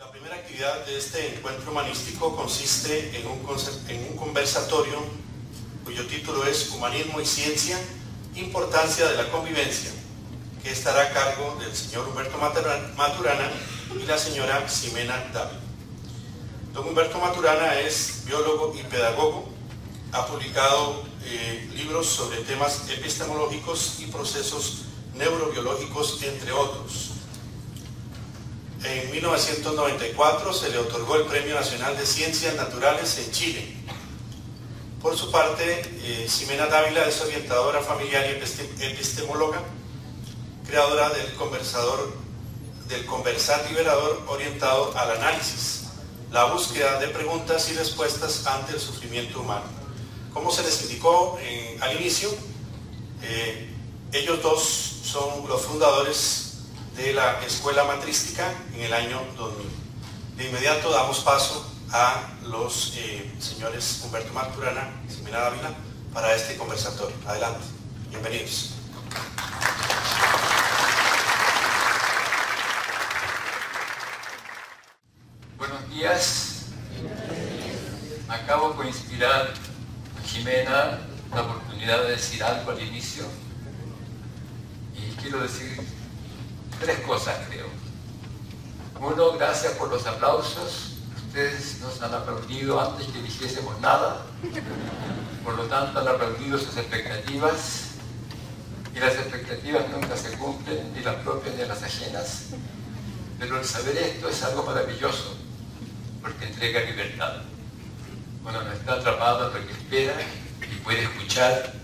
La primera actividad de este encuentro humanístico consiste en un conversatorio cuyo título es Humanismo y Ciencia, Importancia de la Convivencia, que estará a cargo del señor Humberto Maturana y la señora Ximena Dávila. Don Humberto Maturana es biólogo y pedagogo, ha publicado libros sobre temas epistemológicos y procesos neurobiológicos, entre otros. En 1994 se le otorgó el Premio Nacional de Ciencias Naturales en Chile. Por su parte, Ximena Dávila es orientadora familiar y epistemóloga, creadora del conversar liberador orientado al análisis, la búsqueda de preguntas y respuestas ante el sufrimiento humano. Como se les indicó al inicio, ellos dos son los fundadores de la Escuela Matrística en el año 2000. De inmediato damos paso a los señores Humberto Maturana y Ximena Dávila para este conversatorio. Adelante, bienvenidos. Buenos días. Acabo de inspirar a Ximena la oportunidad de decir algo al inicio y quiero decir tres cosas, creo. Uno, gracias por los aplausos. Ustedes nos han aplaudido antes que dijésemos nada, por lo tanto han aplaudido sus expectativas y las expectativas nunca se cumplen, ni las propias ni las ajenas, pero el saber esto es algo maravilloso porque entrega libertad. Uno no está atrapado en lo que espera y puede escuchar,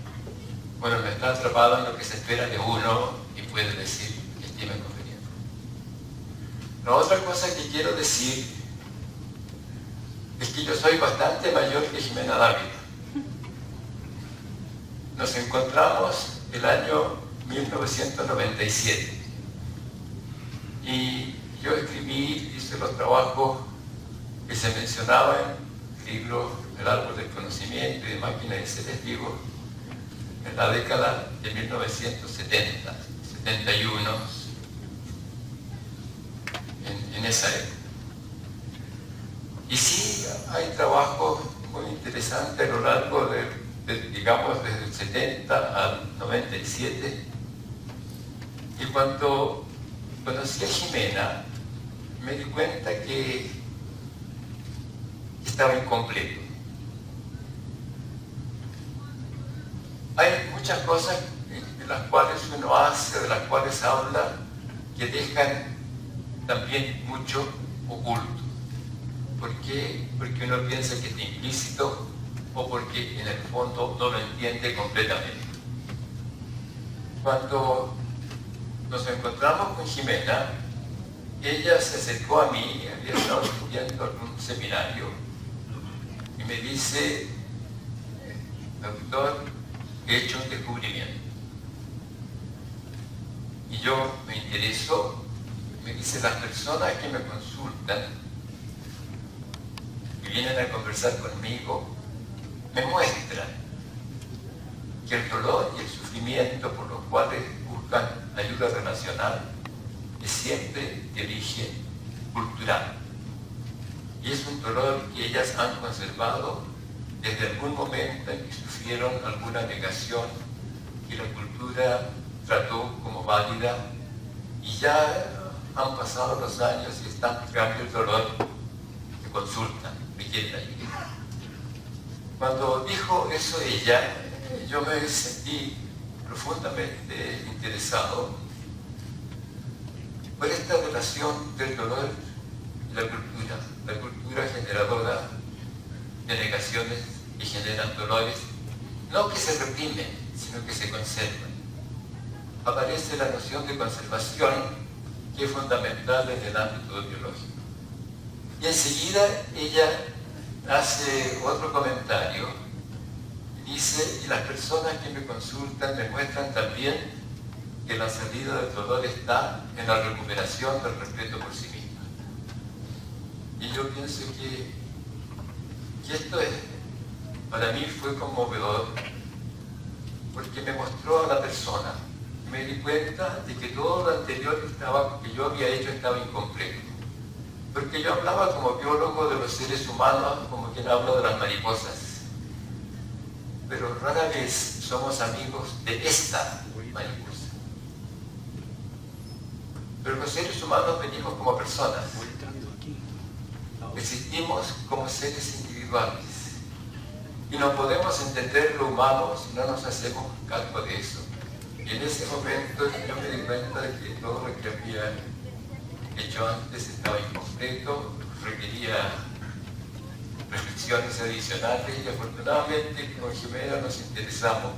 uno no está atrapado en lo que se espera de uno y puede decir que estima conveniente. La otra cosa que quiero decir es que yo soy bastante mayor que Ximena Dávila. Nos encontramos el año 1997 y yo hice los trabajos que se mencionaban en el libro El árbol del conocimiento y de máquinas de seres vivos en la década de 1970, 71, en esa época. Y sí, hay trabajos muy interesantes a lo largo digamos, desde el 70 al 97. Y cuando conocí a Ximena, me di cuenta que estaba incompleto. Hay muchas cosas de las cuales uno hace, de las cuales habla, que dejan también mucho oculto. ¿Por qué? Porque uno piensa que está implícito o porque en el fondo no lo entiende completamente. Cuando nos encontramos con Ximena, ella se acercó a mí, había estado estudiando algún seminario, y me dice: doctor, he hecho un descubrimiento. Y yo me intereso, me dice: las personas que me consultan, que vienen a conversar conmigo, me muestran que el dolor y el sufrimiento por los cuales buscan ayuda relacional es siempre de origen cultural. Y es un dolor que ellas han conservado desde algún momento en que sufrieron alguna negación que la cultura trató como válida, y ya han pasado los años y están buscando el dolor, que consultan, me quieren ayudar. Cuando dijo eso ella, yo me sentí profundamente interesado por esta relación del dolor y la cultura generadora de negaciones que generan dolores, no que se reprimen, sino que se conservan. Aparece la noción de conservación, que es fundamental en el ámbito biológico. Y enseguida ella hace otro comentario, dice: y las personas que me consultan me muestran también que la salida del dolor está en la recuperación del respeto por sí misma. Y yo pienso que esto para mí fue conmovedor, porque me mostró a la persona. Me di cuenta de que todo lo anterior que yo había hecho estaba incompleto. Porque yo hablaba como biólogo de los seres humanos, como quien habla de las mariposas. Pero rara vez somos amigos de esta mariposa. Pero los seres humanos venimos como personas. Existimos como seres individuales. Y no podemos entender lo humano si no nos hacemos cargo de eso. Y en ese momento yo me di cuenta de que todo lo que había hecho antes estaba incompleto, requería reflexiones adicionales y afortunadamente con Jimena nos interesamos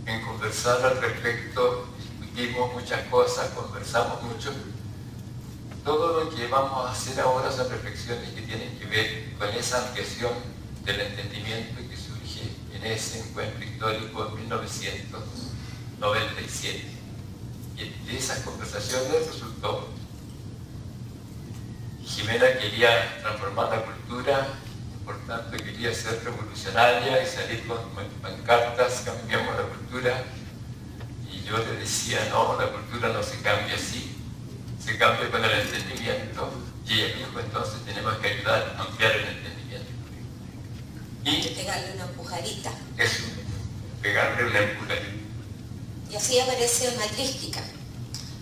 en conversar al respecto, discutimos muchas cosas, conversamos mucho. Todo lo que vamos a hacer ahora son reflexiones que tienen que ver con esa ampliación del entendimiento que surge en ese encuentro histórico en 1997. Y de esas conversaciones resultó Jimena quería transformar la cultura, por tanto quería ser revolucionaria y salir con pancartas, cambiamos la cultura. Y yo le decía, no, la cultura no se cambia así, se cambia con el entendimiento. Y ella dijo, entonces tenemos que ayudar a ampliar el entendimiento. Y pegarle una empujadita. Eso, pegarle una empujadita. Y así aparece Matrística.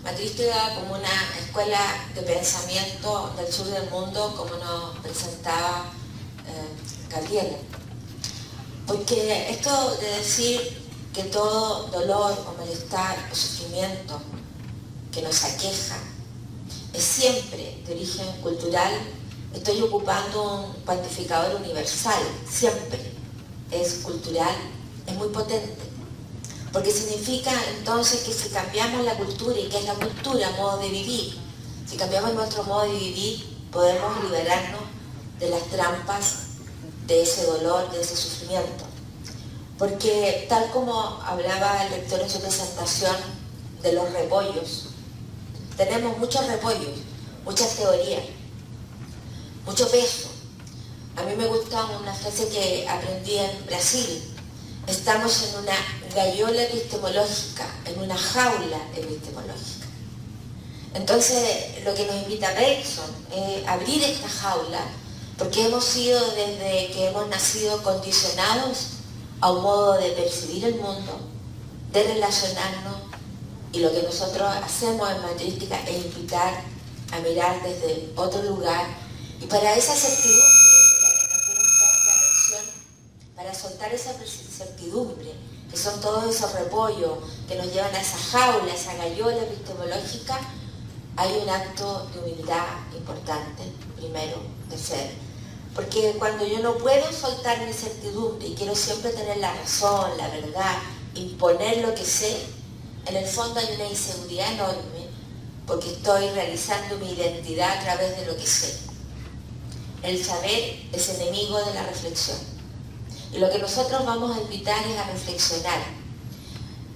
Matrística como una escuela de pensamiento del sur del mundo, como nos presentaba Gabriela. Porque esto de decir que todo dolor o malestar o sufrimiento que nos aqueja es siempre de origen cultural, estoy ocupando un cuantificador universal, siempre es cultural, es muy potente. Porque significa entonces que si cambiamos la cultura, y que es la cultura, modo de vivir, si cambiamos nuestro modo de vivir, podemos liberarnos de las trampas de ese dolor, de ese sufrimiento. Porque tal como hablaba el rector en su presentación de los repollos, tenemos muchos repollos, muchas teorías, mucho peso. A mí me gusta una frase que aprendí en Brasil. Estamos en una gallola epistemológica, en una jaula epistemológica. Entonces, lo que nos invita Bergson es abrir esta jaula, porque hemos sido, desde que hemos nacido, condicionados a un modo de percibir el mundo, de relacionarnos, y lo que nosotros hacemos en Matrística es invitar a mirar desde otro lugar, y para esa certidumbre, para soltar esa incertidumbre, que son todos esos repollos que nos llevan a esa jaula, a esa gallola epistemológica, hay un acto de humildad importante, primero, de ser. Porque cuando yo no puedo soltar mi incertidumbre y quiero siempre tener la razón, la verdad, imponer lo que sé, en el fondo hay una inseguridad enorme, porque estoy realizando mi identidad a través de lo que sé. El saber es enemigo de la reflexión. Y lo que nosotros vamos a invitar es a reflexionar.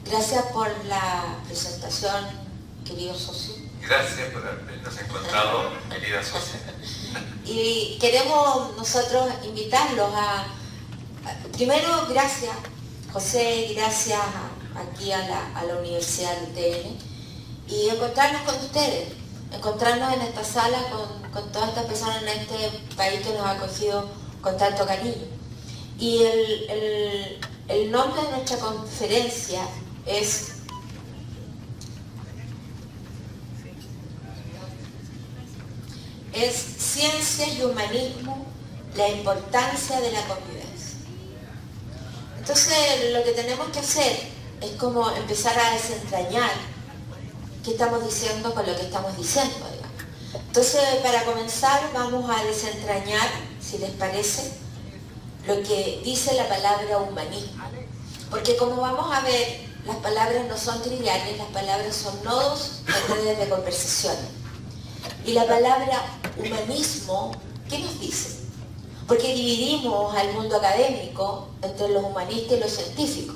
Gracias por la presentación, querido socio. Gracias por habernos encontrado, querida socia. Y queremos nosotros invitarlos primero, gracias, José, gracias aquí a la Universidad de UTN, y encontrarnos con ustedes, encontrarnos en esta sala con todas estas personas en este país que nos ha acogido con tanto cariño. Y el nombre de nuestra conferencia es Ciencia y Humanismo, la importancia de la convivencia. Entonces, lo que tenemos que hacer es como empezar a desentrañar qué estamos diciendo con lo que estamos diciendo, digamos. Entonces, para comenzar, vamos a desentrañar, si les parece, lo que dice la palabra humanismo. Porque como vamos a ver, las palabras no son triviales, las palabras son nodos de redes de conversaciones. Y la palabra humanismo, ¿qué nos dice? Porque dividimos al mundo académico entre los humanistas y los científicos.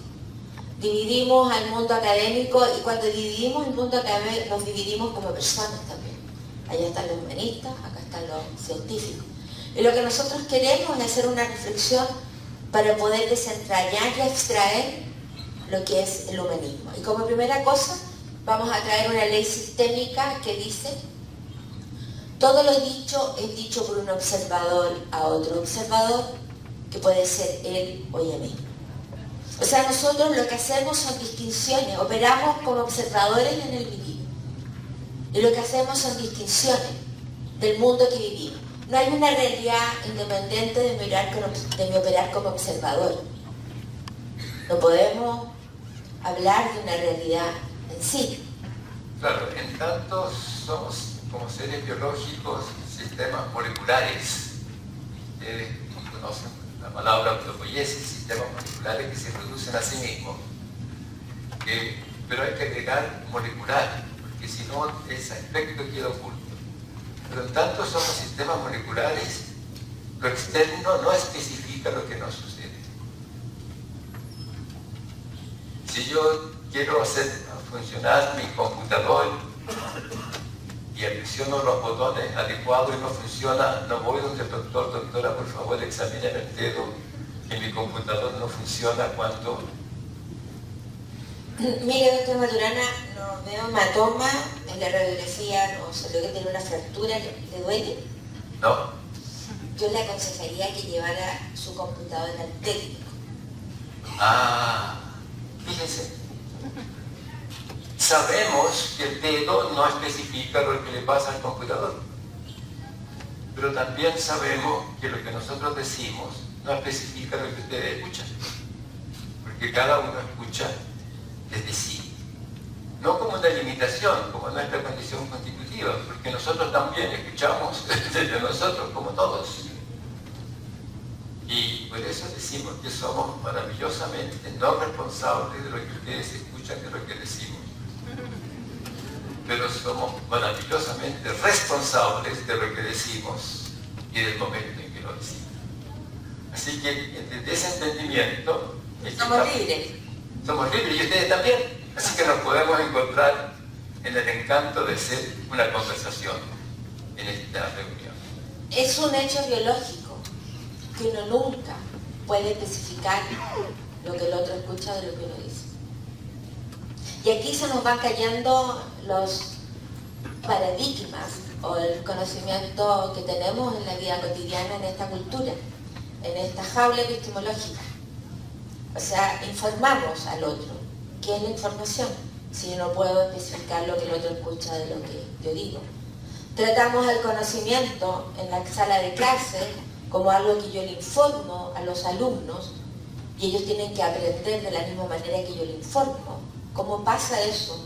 Dividimos al mundo académico, y cuando dividimos el mundo académico nos dividimos como personas también. Allá están los humanistas, acá están los científicos. Y lo que nosotros queremos es hacer una reflexión para poder desentrañar y extraer lo que es el humanismo. Y como primera cosa, vamos a traer una ley sistémica que dice: Todo lo dicho es dicho por un observador a otro observador, que puede ser él o ella misma. O sea, nosotros lo que hacemos son distinciones, operamos como observadores en el vivir. Y lo que hacemos son distinciones del mundo que vivimos. No hay una realidad independiente de mi operar como observador. No podemos hablar de una realidad en sí. Claro, en tanto somos como seres biológicos, sistemas moleculares. Ustedes conocen la palabra autopoiesis, sistemas moleculares que se producen a sí mismos. Pero hay que agregar molecular, porque si no ese aspecto queda oculto. Pero en tanto somos sistemas moleculares, lo externo no especifica lo que nos sucede. Si yo quiero hacer funcionar mi computador y presiono los botones adecuados y no funciona, no voy donde el doctor, doctora, por favor, examine el dedo, que mi computador no funciona cuando... Mire, doctora Maturana, no veo hematoma en la radiografía, no se ve que tiene una fractura, ¿le duele? No. Yo le aconsejaría que llevara su computador al técnico. Ah, fíjense. Sabemos que el dedo no especifica lo que le pasa al computador, pero también sabemos que lo que nosotros decimos no especifica lo que ustedes escuchan, porque cada uno escucha desde sí, no como una limitación, como nuestra condición constitutiva, porque nosotros también escuchamos desde nosotros, como todos. Y por eso decimos que somos maravillosamente no responsables de lo que ustedes escuchan, de lo que decimos. Pero somos maravillosamente responsables de lo que decimos y del momento en que lo decimos. Así que desde ese entendimiento... Somos libres. Somos libres y ustedes también. Así que nos podemos encontrar en el encanto de ser una conversación en esta reunión. Es un hecho biológico que uno nunca puede especificar lo que el otro escucha de lo que uno dice. Y aquí se nos van cayendo los paradigmas o el conocimiento que tenemos en la vida cotidiana, en esta cultura, en esta jaula epistemológica. O sea, informamos al otro. ¿Qué es la información? Si yo no puedo especificar lo que el otro escucha de lo que yo digo. Tratamos el conocimiento en la sala de clase como algo que yo le informo a los alumnos y ellos tienen que aprender de la misma manera que yo le informo. ¿Cómo pasa eso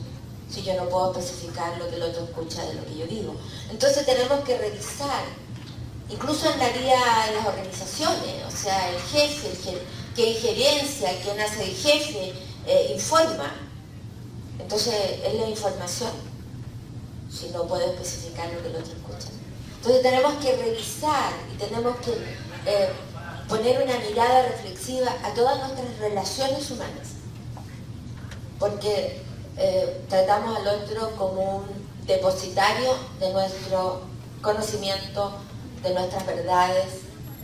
si yo no puedo especificar lo que el otro escucha de lo que yo digo? Entonces tenemos que revisar, incluso en la vida de las organizaciones, o sea, el jefe, que es gerencia, quien hace el jefe, informa. Entonces es la información, si no puedo especificar lo que el otro escucha. Entonces tenemos que revisar y tenemos que poner una mirada reflexiva a todas nuestras relaciones humanas. Porque tratamos al otro como un depositario de nuestro conocimiento, de nuestras verdades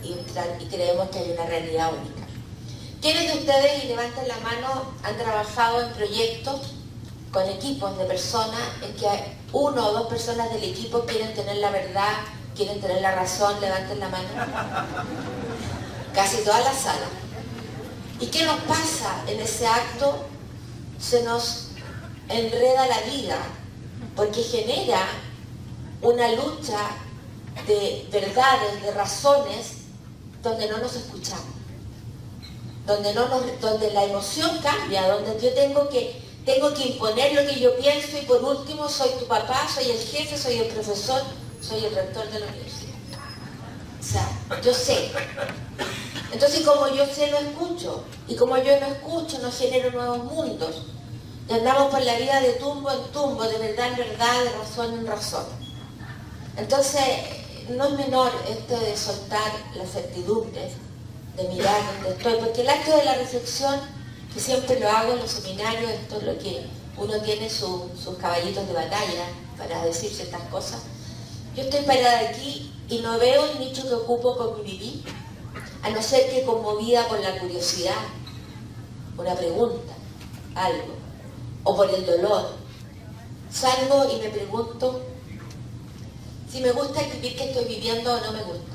y creemos que hay una realidad única. ¿Quiénes de ustedes, y levanten la mano, han trabajado en proyectos con equipos de personas en que uno o dos personas del equipo quieren tener la verdad, quieren tener la razón? Levanten la mano. Casi toda la sala. ¿Y qué nos pasa en ese acto? Se nos enreda la vida porque genera una lucha de verdades, de razones, donde no nos escuchamos, donde la emoción cambia, donde yo tengo que imponer lo que yo pienso y por último soy tu papá, soy el jefe, soy el profesor, soy el rector de la universidad. O sea, yo sé. Entonces, como yo sé, no escucho. Y como yo no escucho, no genero nuevos mundos. Y andamos por la vida de tumbo en tumbo, de verdad en verdad, de razón en razón. Entonces, no es menor esto de soltar las certidumbres, de mirar donde estoy, porque el acto de la reflexión, que siempre lo hago en los seminarios, esto es lo que uno tiene sus caballitos de batalla para decir ciertas cosas. Yo estoy parada aquí y no veo el nicho que ocupo con mi vivir, a no ser que conmovida por la curiosidad, una pregunta, algo, o por el dolor. Salgo y me pregunto, si me gusta el vivir que estoy viviendo o no me gusta.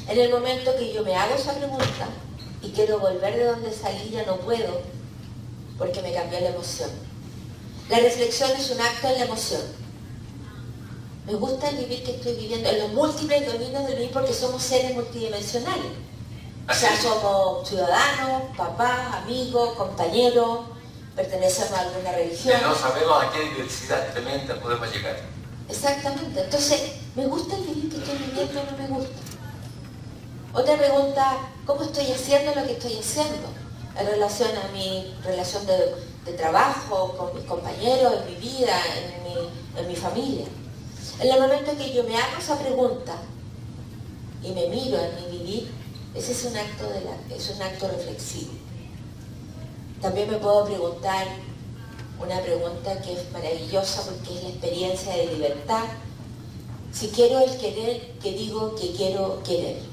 En el momento que yo me hago esa pregunta y quiero volver de donde salí, ya no puedo, porque me cambió la emoción. La reflexión es un acto en la emoción. Me gusta el vivir que estoy viviendo en los múltiples dominios del vivir, porque somos seres multidimensionales. O sea, somos ciudadanos, papás, amigos, compañeros, pertenecemos a alguna religión. Y no sabemos a qué diversidad tremenda podemos llegar. Exactamente. Entonces, ¿me gusta el vivir que estoy viviendo o no me gusta? Otra pregunta, ¿cómo estoy haciendo lo que estoy haciendo? En relación a mi relación de trabajo, con mis compañeros, en mi vida, en mi familia. En el momento que yo me hago esa pregunta y me miro en mi vivir, ese es un acto reflexivo. También me puedo preguntar una pregunta que es maravillosa porque es la experiencia de libertad. Si quiero el querer que digo que quiero querer.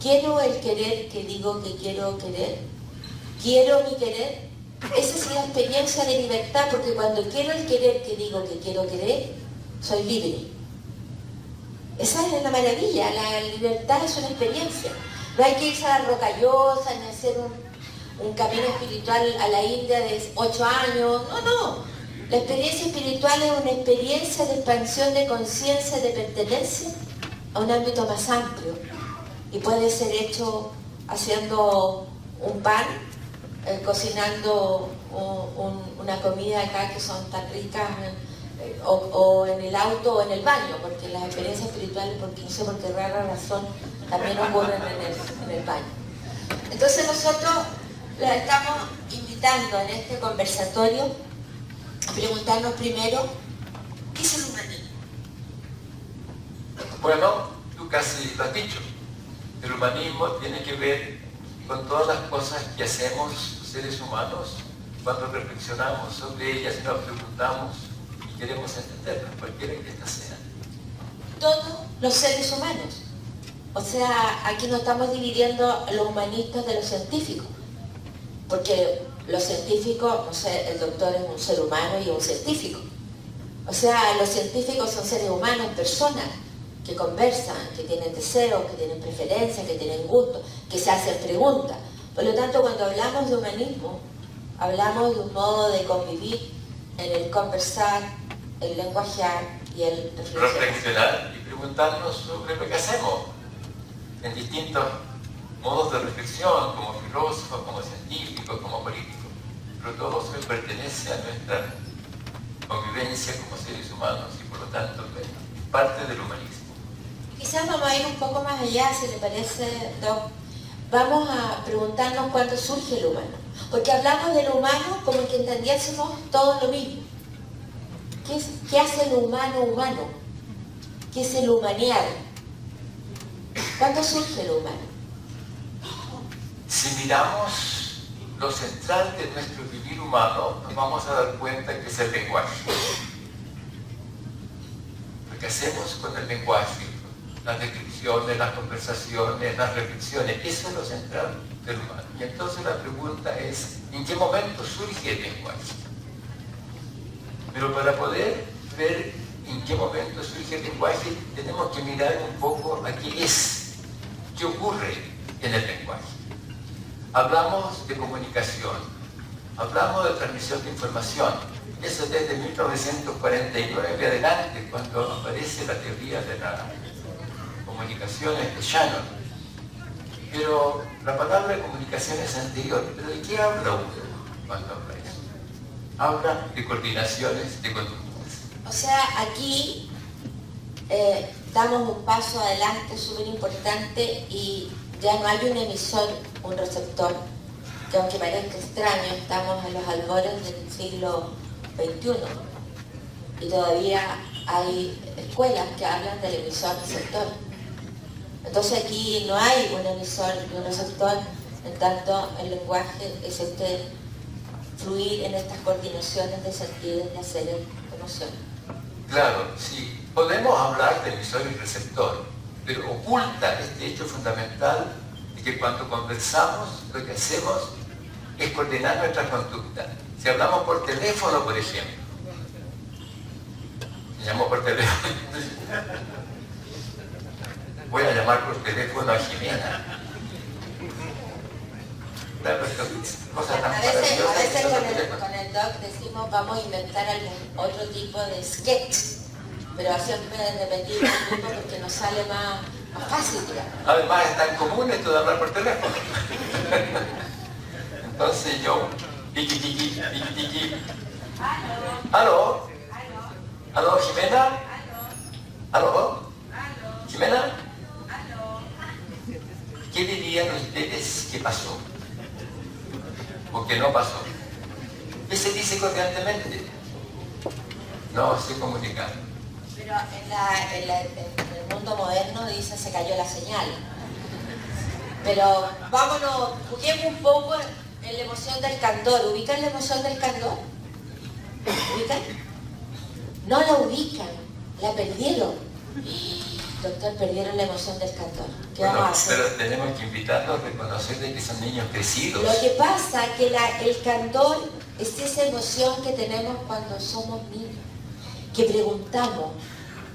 ¿Quiero el querer que digo que quiero querer? ¿Quiero mi querer? Esa es la experiencia de libertad, porque cuando quiero el querer que digo que quiero querer, soy libre. Esa es la maravilla, la libertad es una experiencia. No hay que irse a la Rocallosa ni hacer un camino espiritual a la India de 8 años. No. La experiencia espiritual es una experiencia de expansión de conciencia, de pertenencia a un ámbito más amplio. Y puede ser hecho haciendo un pan, cocinando una comida acá que son tan ricas, o en el auto o en el baño, porque las experiencias espirituales, porque no sé por qué rara razón, también ocurren en el baño. Entonces nosotros la estamos invitando en este conversatorio a preguntarnos primero, ¿qué es el humanismo? Bueno, tú casi lo has dicho. El humanismo tiene que ver con todas las cosas que hacemos seres humanos cuando reflexionamos sobre ellas y nos preguntamos y queremos entenderlas, cualquiera que éstas sean. Todos los seres humanos. O sea, aquí no estamos dividiendo los humanistas de los científicos, porque los científicos, no sé, el doctor es un ser humano y es un científico. O sea, los científicos son seres humanos, personas que conversan, que tienen deseos, que tienen preferencias, que tienen gustos, que se hacen preguntas. Por lo tanto, cuando hablamos de humanismo, hablamos de un modo de convivir en el conversar, el lenguajear y el reflexionar y preguntarnos sobre lo que hacemos en distintos modos de reflexión, como filósofos, como científicos, como políticos. Pero todo eso pertenece a nuestra convivencia como seres humanos y por lo tanto es parte del humanismo. Quizás vamos a ir un poco más allá, si le parece, Doc. Vamos a preguntarnos cuándo surge el humano. Porque hablamos del humano como que entendiésemos todo lo mismo. ¿Qué hace el humano humano? ¿Qué es el humanear? ¿Cuándo surge el humano? Si miramos lo central de nuestro vivir humano, nos vamos a dar cuenta que es el lenguaje. Lo que hacemos con el lenguaje, las descripciones, las conversaciones, las reflexiones, eso es lo central del humano. Y entonces la pregunta es, ¿en qué momento surge el lenguaje? Pero para poder ver en qué momento surge el lenguaje, tenemos que mirar un poco a qué es, qué ocurre en el lenguaje. Hablamos de comunicación, hablamos de transmisión de información. Eso desde 1949 adelante, cuando aparece la teoría de las comunicaciones de Shannon. Pero la palabra comunicación es anterior. ¿Pero de qué habla uno cuando habla eso? Habla de coordinaciones de conductas. O sea, aquí damos un paso adelante súper importante y ya no hay un emisor, un receptor, que aunque parezca extraño, estamos en los albores del siglo XXI y todavía hay escuelas que hablan del emisor-receptor. Entonces aquí no hay un emisor y un receptor, en tanto el lenguaje es fluir en estas coordinaciones de sentidos, de haceres, de emociones. Claro, sí, podemos hablar de emisor y receptor, pero oculta este hecho fundamental de que cuando conversamos lo que hacemos es coordinar nuestra conducta. Si hablamos por teléfono, por ejemplo, llamó por teléfono. Voy a llamar por teléfono a Jimena. Claro, cosas tan A veces maravillosas. con el doc decimos vamos a inventar algún otro tipo de sketch, pero siempre repetir lo mismo porque nos sale más fácil, digamos. Además es tan común esto de hablar por teléfono. Entonces yo, tiki tiki, tiki tiki. ¿Aló? ¿Aló, Jimena? ¿Aló? ¿Jimena? ¿Qué dirían ustedes que pasó? ¿O que no pasó? ¿Qué se dice corrientemente? No se comunica. Pero en el mundo moderno dice se cayó la señal. Pero vámonos, juguemos un poco en la emoción del candor. ¿Ubican la emoción del candor? ¿Ubican? No la ubican, la perdieron. Doctor, perdieron la emoción del candor. ¿Qué vamos a hacer? Pero tenemos que invitarlos a reconocer de que son niños crecidos. Lo que pasa es que el candor es esa emoción que tenemos cuando somos niños, que preguntamos,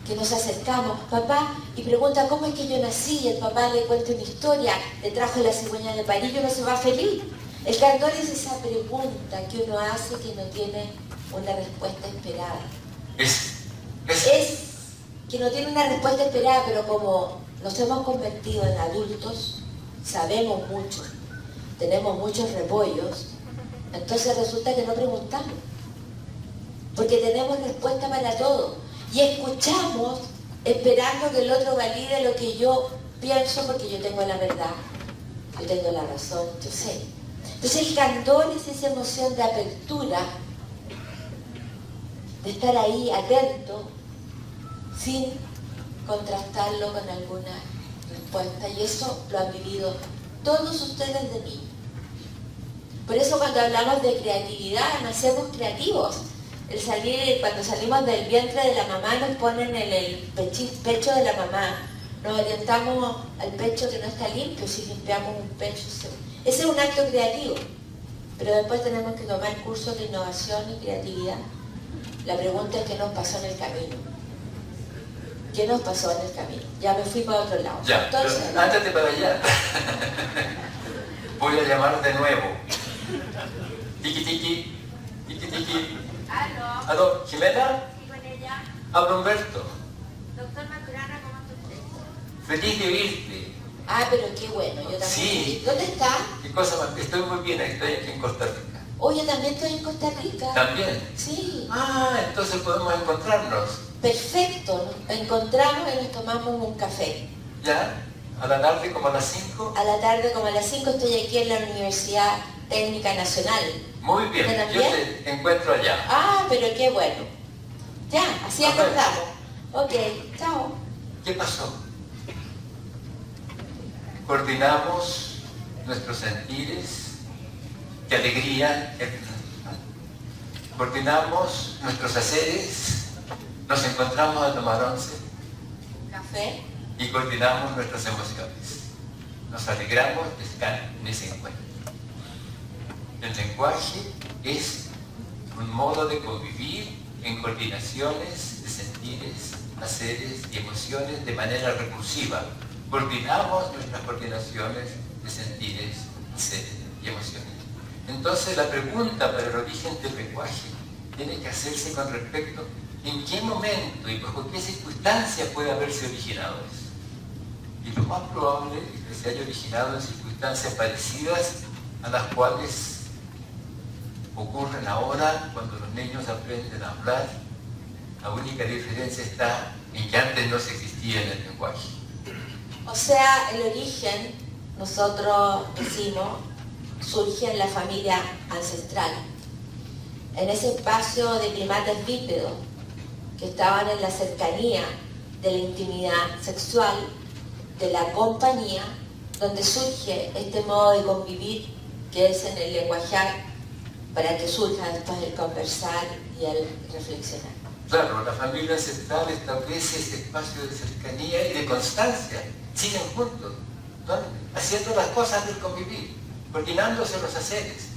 que nos acercamos, papá, y pregunta cómo es que yo nací, y el papá le cuenta una historia, le trajo la cigüeña de París y uno se va feliz. El candor es esa pregunta que uno hace que no tiene una respuesta esperada. Es que no tiene una respuesta esperada, pero como nos hemos convertido en adultos, sabemos mucho, tenemos muchos repollos, entonces resulta que no preguntamos, porque tenemos respuesta para todo y escuchamos esperando que el otro valide lo que yo pienso, porque yo tengo la verdad, yo tengo la razón, yo sé. Entonces el candor es esa emoción de apertura, de estar ahí atento, sin contrastarlo con alguna respuesta, y eso lo han vivido todos ustedes de niños. Por eso cuando hablamos de creatividad, nacemos creativos. Cuando salimos del vientre de la mamá nos ponen en el pecho de la mamá, nos orientamos al pecho que no está limpio, si limpiamos un pecho. Ese es un acto creativo, pero después tenemos que tomar cursos de innovación y creatividad. La pregunta es qué nos pasó en el camino. ¿Qué nos pasó en el camino? Ya me fui para otro lado. Ya, entonces, pero ándate para allá. Voy a llamar de nuevo. Tiki tiki, tiki tiki. Aló. ¿Aló, Jimena? Sí, con ella. Habla Humberto. Doctor Maturana, ¿cómo está usted? Feliz de oírte. pero qué bueno, yo también. Sí. ¿Dónde está? ¿Qué cosa más? Estoy muy bien, estoy aquí en Costa Rica. Yo también estoy en Costa Rica. ¿También? Sí. Entonces podemos encontrarnos. Perfecto, nos encontramos y nos tomamos un café. ¿Ya? ¿A la tarde como a las 5? A la tarde como a las 5 estoy aquí en la Universidad Técnica Nacional. Muy bien, ¿Usted yo también? te encuentro allá. Pero qué bueno. Ya, así acordamos. Ok, chao. ¿Qué pasó? Coordinamos nuestros sentires, qué alegría, coordinamos nuestros haceres, nos encontramos a tomar once Café. y coordinamos nuestras emociones. Nos alegramos de estar en ese encuentro. El lenguaje es un modo de convivir en coordinaciones de sentires, haceres y emociones de manera recursiva. Coordinamos nuestras coordinaciones de sentires, haceres y emociones. Entonces la pregunta para el origen del lenguaje tiene que hacerse con respecto a en qué momento y bajo qué circunstancias puede haberse originado eso. Y lo más probable es que se haya originado en circunstancias parecidas a las cuales ocurren ahora cuando los niños aprenden a hablar. La única diferencia está en que antes no se existía en el lenguaje. O sea, el origen, nosotros decimos, surge en la familia ancestral, en ese espacio de primates bípedos que estaban en la cercanía de la intimidad sexual, de la compañía, donde surge este modo de convivir que es en el lenguajear, para que surja después el conversar y el reflexionar. Claro, la familia ancestral establece ese espacio de cercanía y de constancia. Siguen juntos, ¿no? Haciendo las cosas del convivir, coordinándose los haceres.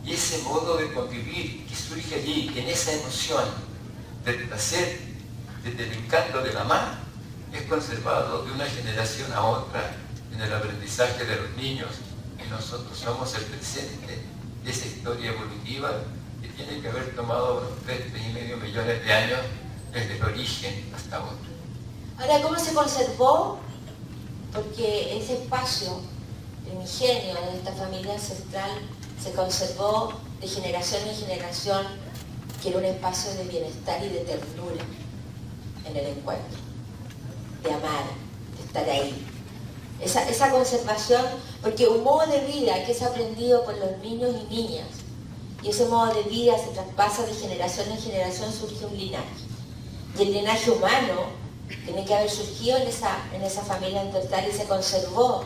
Y ese modo de convivir que surge allí, en esa emoción del placer desde el encanto de mamá, es conservado de una generación a otra en el aprendizaje de los niños, y nosotros somos el presente de esa historia evolutiva que tiene que haber tomado unos 3,5 millones de años desde el origen hasta ahora. Ahora, ¿cómo se conservó? Porque ese espacio primigenio de esta familia ancestral se conservó de generación en generación, que era un espacio de bienestar y de ternura en el encuentro, de amar, de estar ahí. Esa conservación, porque un modo de vida que es aprendido por los niños y niñas, y ese modo de vida se traspasa de generación en generación, surge un linaje. Y el linaje humano tiene que haber surgido en esa familia ancestral y se conservó,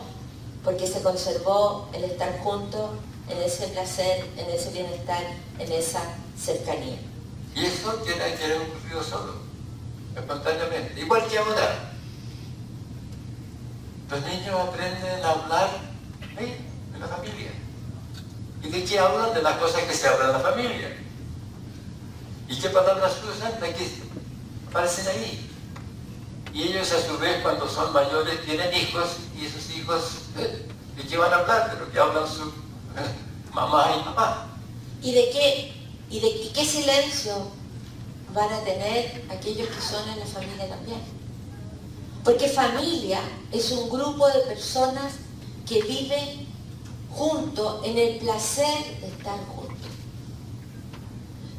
porque se conservó el estar juntos en ese placer, en ese bienestar, en esa cercanía. Y eso tiene que haber ocurrido solo, espontáneamente, igual que ahora. Los niños aprenden a hablar ahí, en la familia. ¿Y de qué hablan? De las cosas que se hablan en la familia. ¿Y qué palabras usan? De que aparecen ahí. Y ellos a su vez, cuando son mayores, tienen hijos, y esos hijos, ¿de qué van a hablar? De lo que hablan sus mamá y papá. ¿Y qué silencio van a tener aquellos que son en la familia también? Porque familia es un grupo de personas que viven juntos en el placer de estar juntos.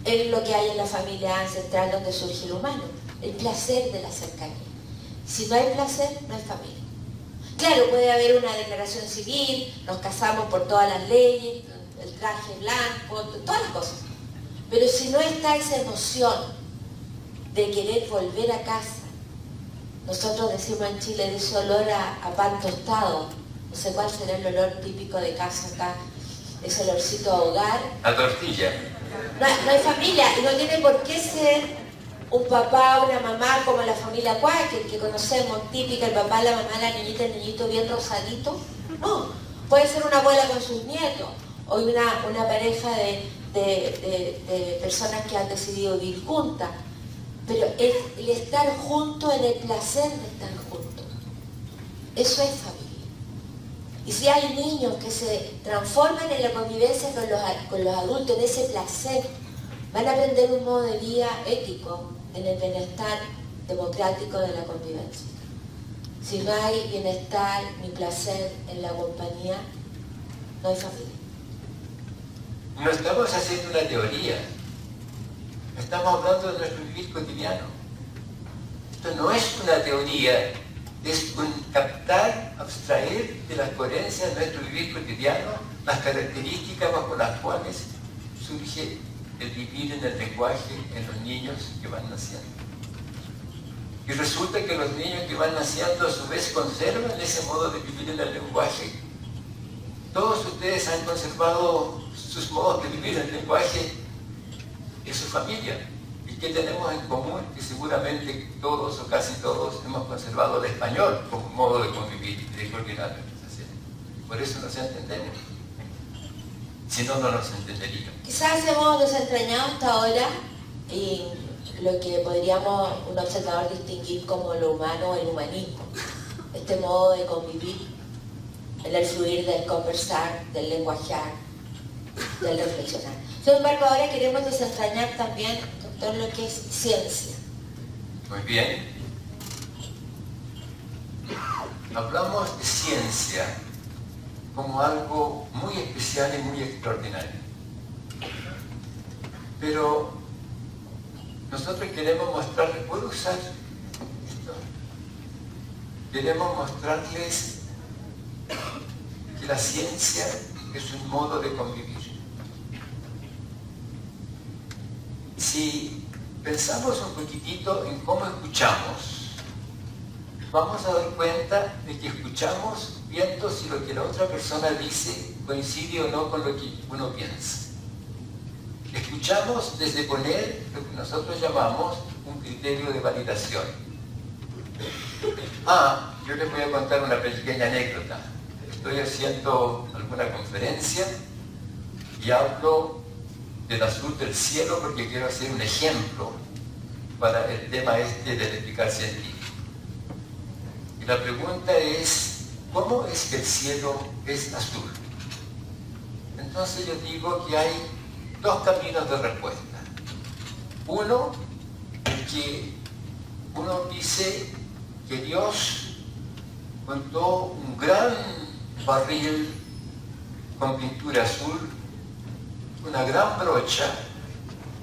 Es lo que hay en la familia ancestral donde surge el humano, el placer de la cercanía. Si no hay placer, no hay familia. Claro, puede haber una declaración civil, nos casamos por todas las leyes, el traje blanco, todas las cosas. Pero si no está esa emoción de querer volver a casa, nosotros decimos en Chile de ese olor a pan tostado, no sé cuál será el olor típico de casa acá, ese olorcito a hogar. A tortilla. No hay familia, y no tiene por qué ser un papá o una mamá como la familia Quaker que conocemos, típica, el papá, la mamá, la niñita, el niñito bien rosadito. No, puede ser una abuela con sus nietos, o una pareja de personas que han decidido vivir juntas. Pero el estar juntos en el placer de estar juntos, eso es familia. Y si hay niños que se transforman en la convivencia con los adultos, en ese placer, van a aprender un modo de vida ético en el bienestar democrático de la convivencia. Si no hay bienestar ni placer en la compañía, no hay familia. No estamos haciendo una teoría. Estamos hablando de nuestro vivir cotidiano. Esto no es una teoría, es un captar, abstraer de las coherencias de nuestro vivir cotidiano las características bajo las cuales surge el vivir en el lenguaje en los niños que van naciendo. Y resulta que los niños que van naciendo a su vez conservan ese modo de vivir en el lenguaje. Todos ustedes han conservado sus modos de vivir en el lenguaje en su familia. ¿Y qué tenemos en común? Que seguramente todos o casi todos hemos conservado el español como modo de convivir y de coordinar nuestras acciones. Por eso nos entendemos. Si no, no nos entenderíamos. Quizás hemos desentrañado hasta ahora y lo que podríamos un observador distinguir como lo humano o el humanismo. Este modo de convivir, el fluir del conversar, del lenguajear, del reflexionar. Sin embargo, ahora queremos desentrañar también, doctor, lo que es ciencia. Muy bien. Hablamos de ciencia como algo muy especial y muy extraordinario. Pero nosotros queremos mostrarles, ¿puedo usar esto? Queremos mostrarles que la ciencia es un modo de convivir. Si pensamos un poquitito en cómo escuchamos, vamos a dar cuenta de que escuchamos viendo si lo que la otra persona dice coincide o no con lo que uno piensa. Escuchamos desde poner lo que nosotros llamamos un criterio de validación. Yo les voy a contar una pequeña anécdota. Estoy haciendo alguna conferencia y hablo del azul del cielo porque quiero hacer un ejemplo para el tema este del explicar científico. Y la pregunta es, ¿cómo es que el cielo es azul? Entonces yo digo que hay dos caminos de respuesta. Uno, que uno dice que Dios montó un gran barril con pintura azul, una gran brocha,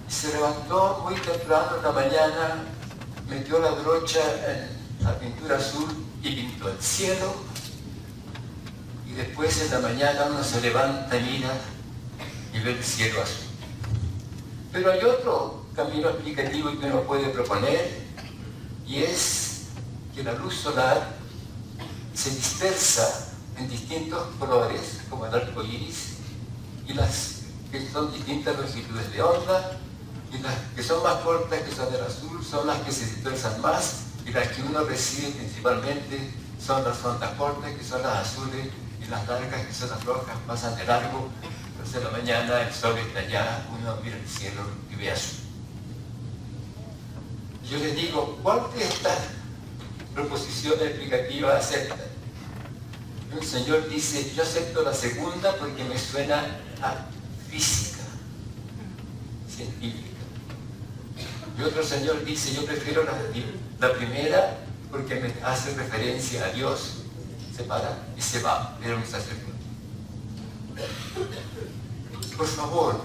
y se levantó muy temprano en la mañana, metió la brocha en la pintura azul y pintó el cielo, y después en la mañana uno se levanta y mira y ve el cielo azul. Pero hay otro camino explicativo que uno puede proponer, y es que la luz solar se dispersa en distintos colores, como el arco iris, y las que son distintas longitudes de onda, y las que son más cortas, que son del azul, son las que se dispersan más, y las que uno recibe principalmente son las ondas cortas, que son las azules, y las largas, que son las rojas, pasan de largo. Entonces en la mañana el sol está allá, uno mira el cielo y ve azul. Yo les digo, ¿cuál de estas proposiciones explicativas aceptan? Un señor dice, yo acepto la segunda porque me suena a física, científica. Y otro señor dice, yo prefiero la primera porque me hace referencia a Dios. Se para y se va, era un sacerdote. Por favor,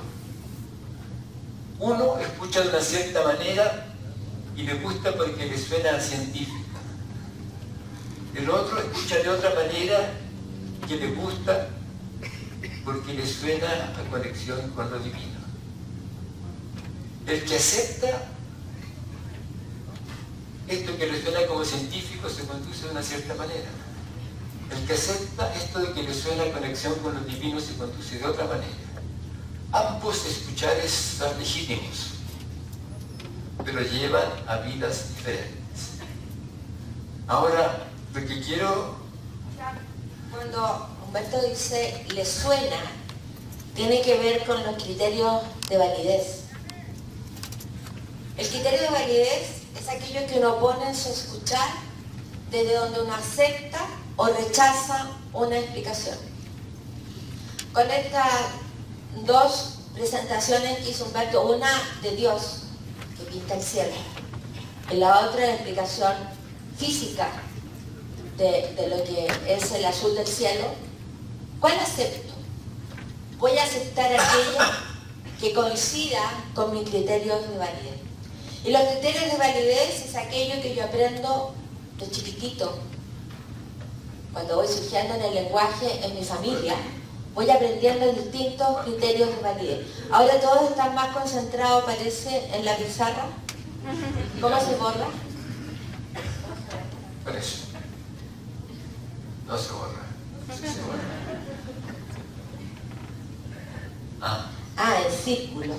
uno escucha de una cierta manera y le gusta porque le suena a científica. El otro escucha de otra manera que le gusta porque le suena a conexión con lo divino. El que acepta esto que le suena como científico se conduce de una cierta manera. El que acepta esto de que le suena a conexión con lo divino se conduce de otra manera. Ambos escuchares son legítimos, pero llevan a vidas diferentes. Ahora, lo que quiero... Cuando Humberto dice le suena, tiene que ver con los criterios de validez. El criterio de validez es aquello que uno pone en su escuchar desde donde uno acepta o rechaza una explicación. Con estas dos presentaciones que hizo Humberto, una de Dios, que pinta el cielo, y la otra la explicación física de lo que es el azul del cielo, ¿cuál acepto? Voy a aceptar aquello que coincida con mis criterios de validez. Y los criterios de validez es aquello que yo aprendo de chiquitito. Cuando voy surgiendo en el lenguaje en mi familia, voy aprendiendo distintos criterios de validez. Ahora todos están más concentrados, parece, en la pizarra. ¿Cómo se borra? Por eso. No se borra. Sí se borra. En círculo.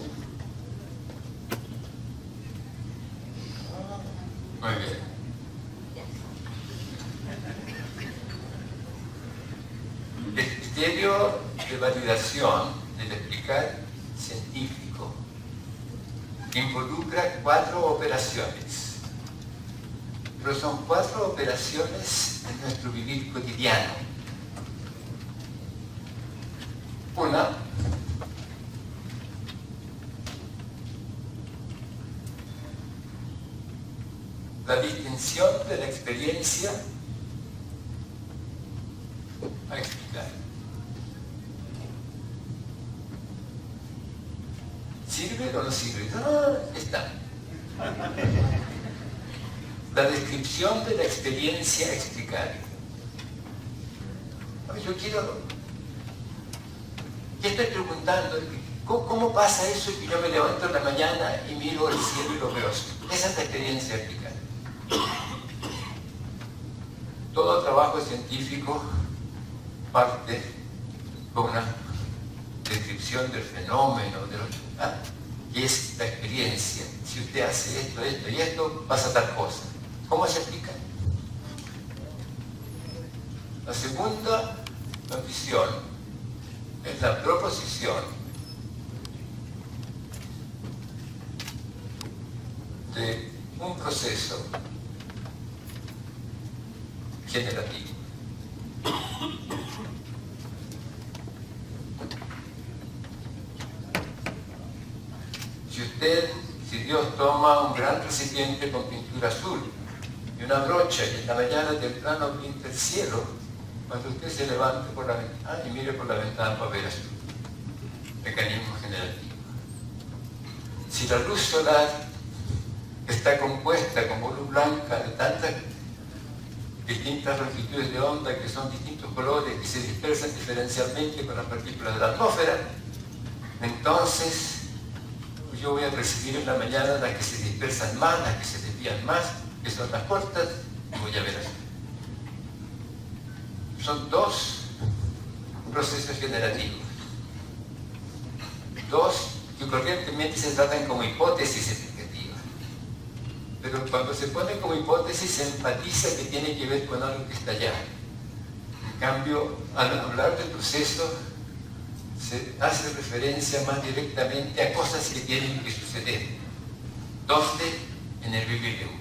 Muy bien. El criterio de validación del explicar científico involucra 4 operaciones, pero son 4 operaciones en nuestro vivir cotidiano. Una, la distinción de la experiencia a explicar. ¿Sirve o no sirve? Está. La descripción de la experiencia a explicar. Yo quiero... ¿Qué estoy preguntando? ¿Cómo pasa eso que yo me levanto en la mañana y miro el cielo y lo veo? Esa es la experiencia a explicar. Todo trabajo científico parte con una descripción del fenómeno, que es la experiencia. Si usted hace esto, esto y esto, pasa tal cosa. ¿Cómo se explica? La segunda condición es la proposición de un proceso generativo. Si Dios toma un gran recipiente con pintura azul y una brocha y en la mañana temprano pinta el cielo, cuando usted se levante por la ventana y mire por la ventana va a ver azul. Mecanismo generativo. Si la luz solar está compuesta como luz blanca de tantas distintas longitudes de onda que son distintos colores que se dispersan diferencialmente con las partículas de la atmósfera, entonces yo voy a percibir en la mañana las que se dispersan más, las que se desvían más, que son las cortas, y voy a ver así. Son dos procesos generativos. Dos que corrientemente se tratan como hipótesis explicativas. Pero cuando se pone como hipótesis se enfatiza que tiene que ver con algo que está allá. En cambio, al hablar del proceso, se hace referencia más directamente a cosas que tienen que suceder. ¿Dónde? En el vivir de uno.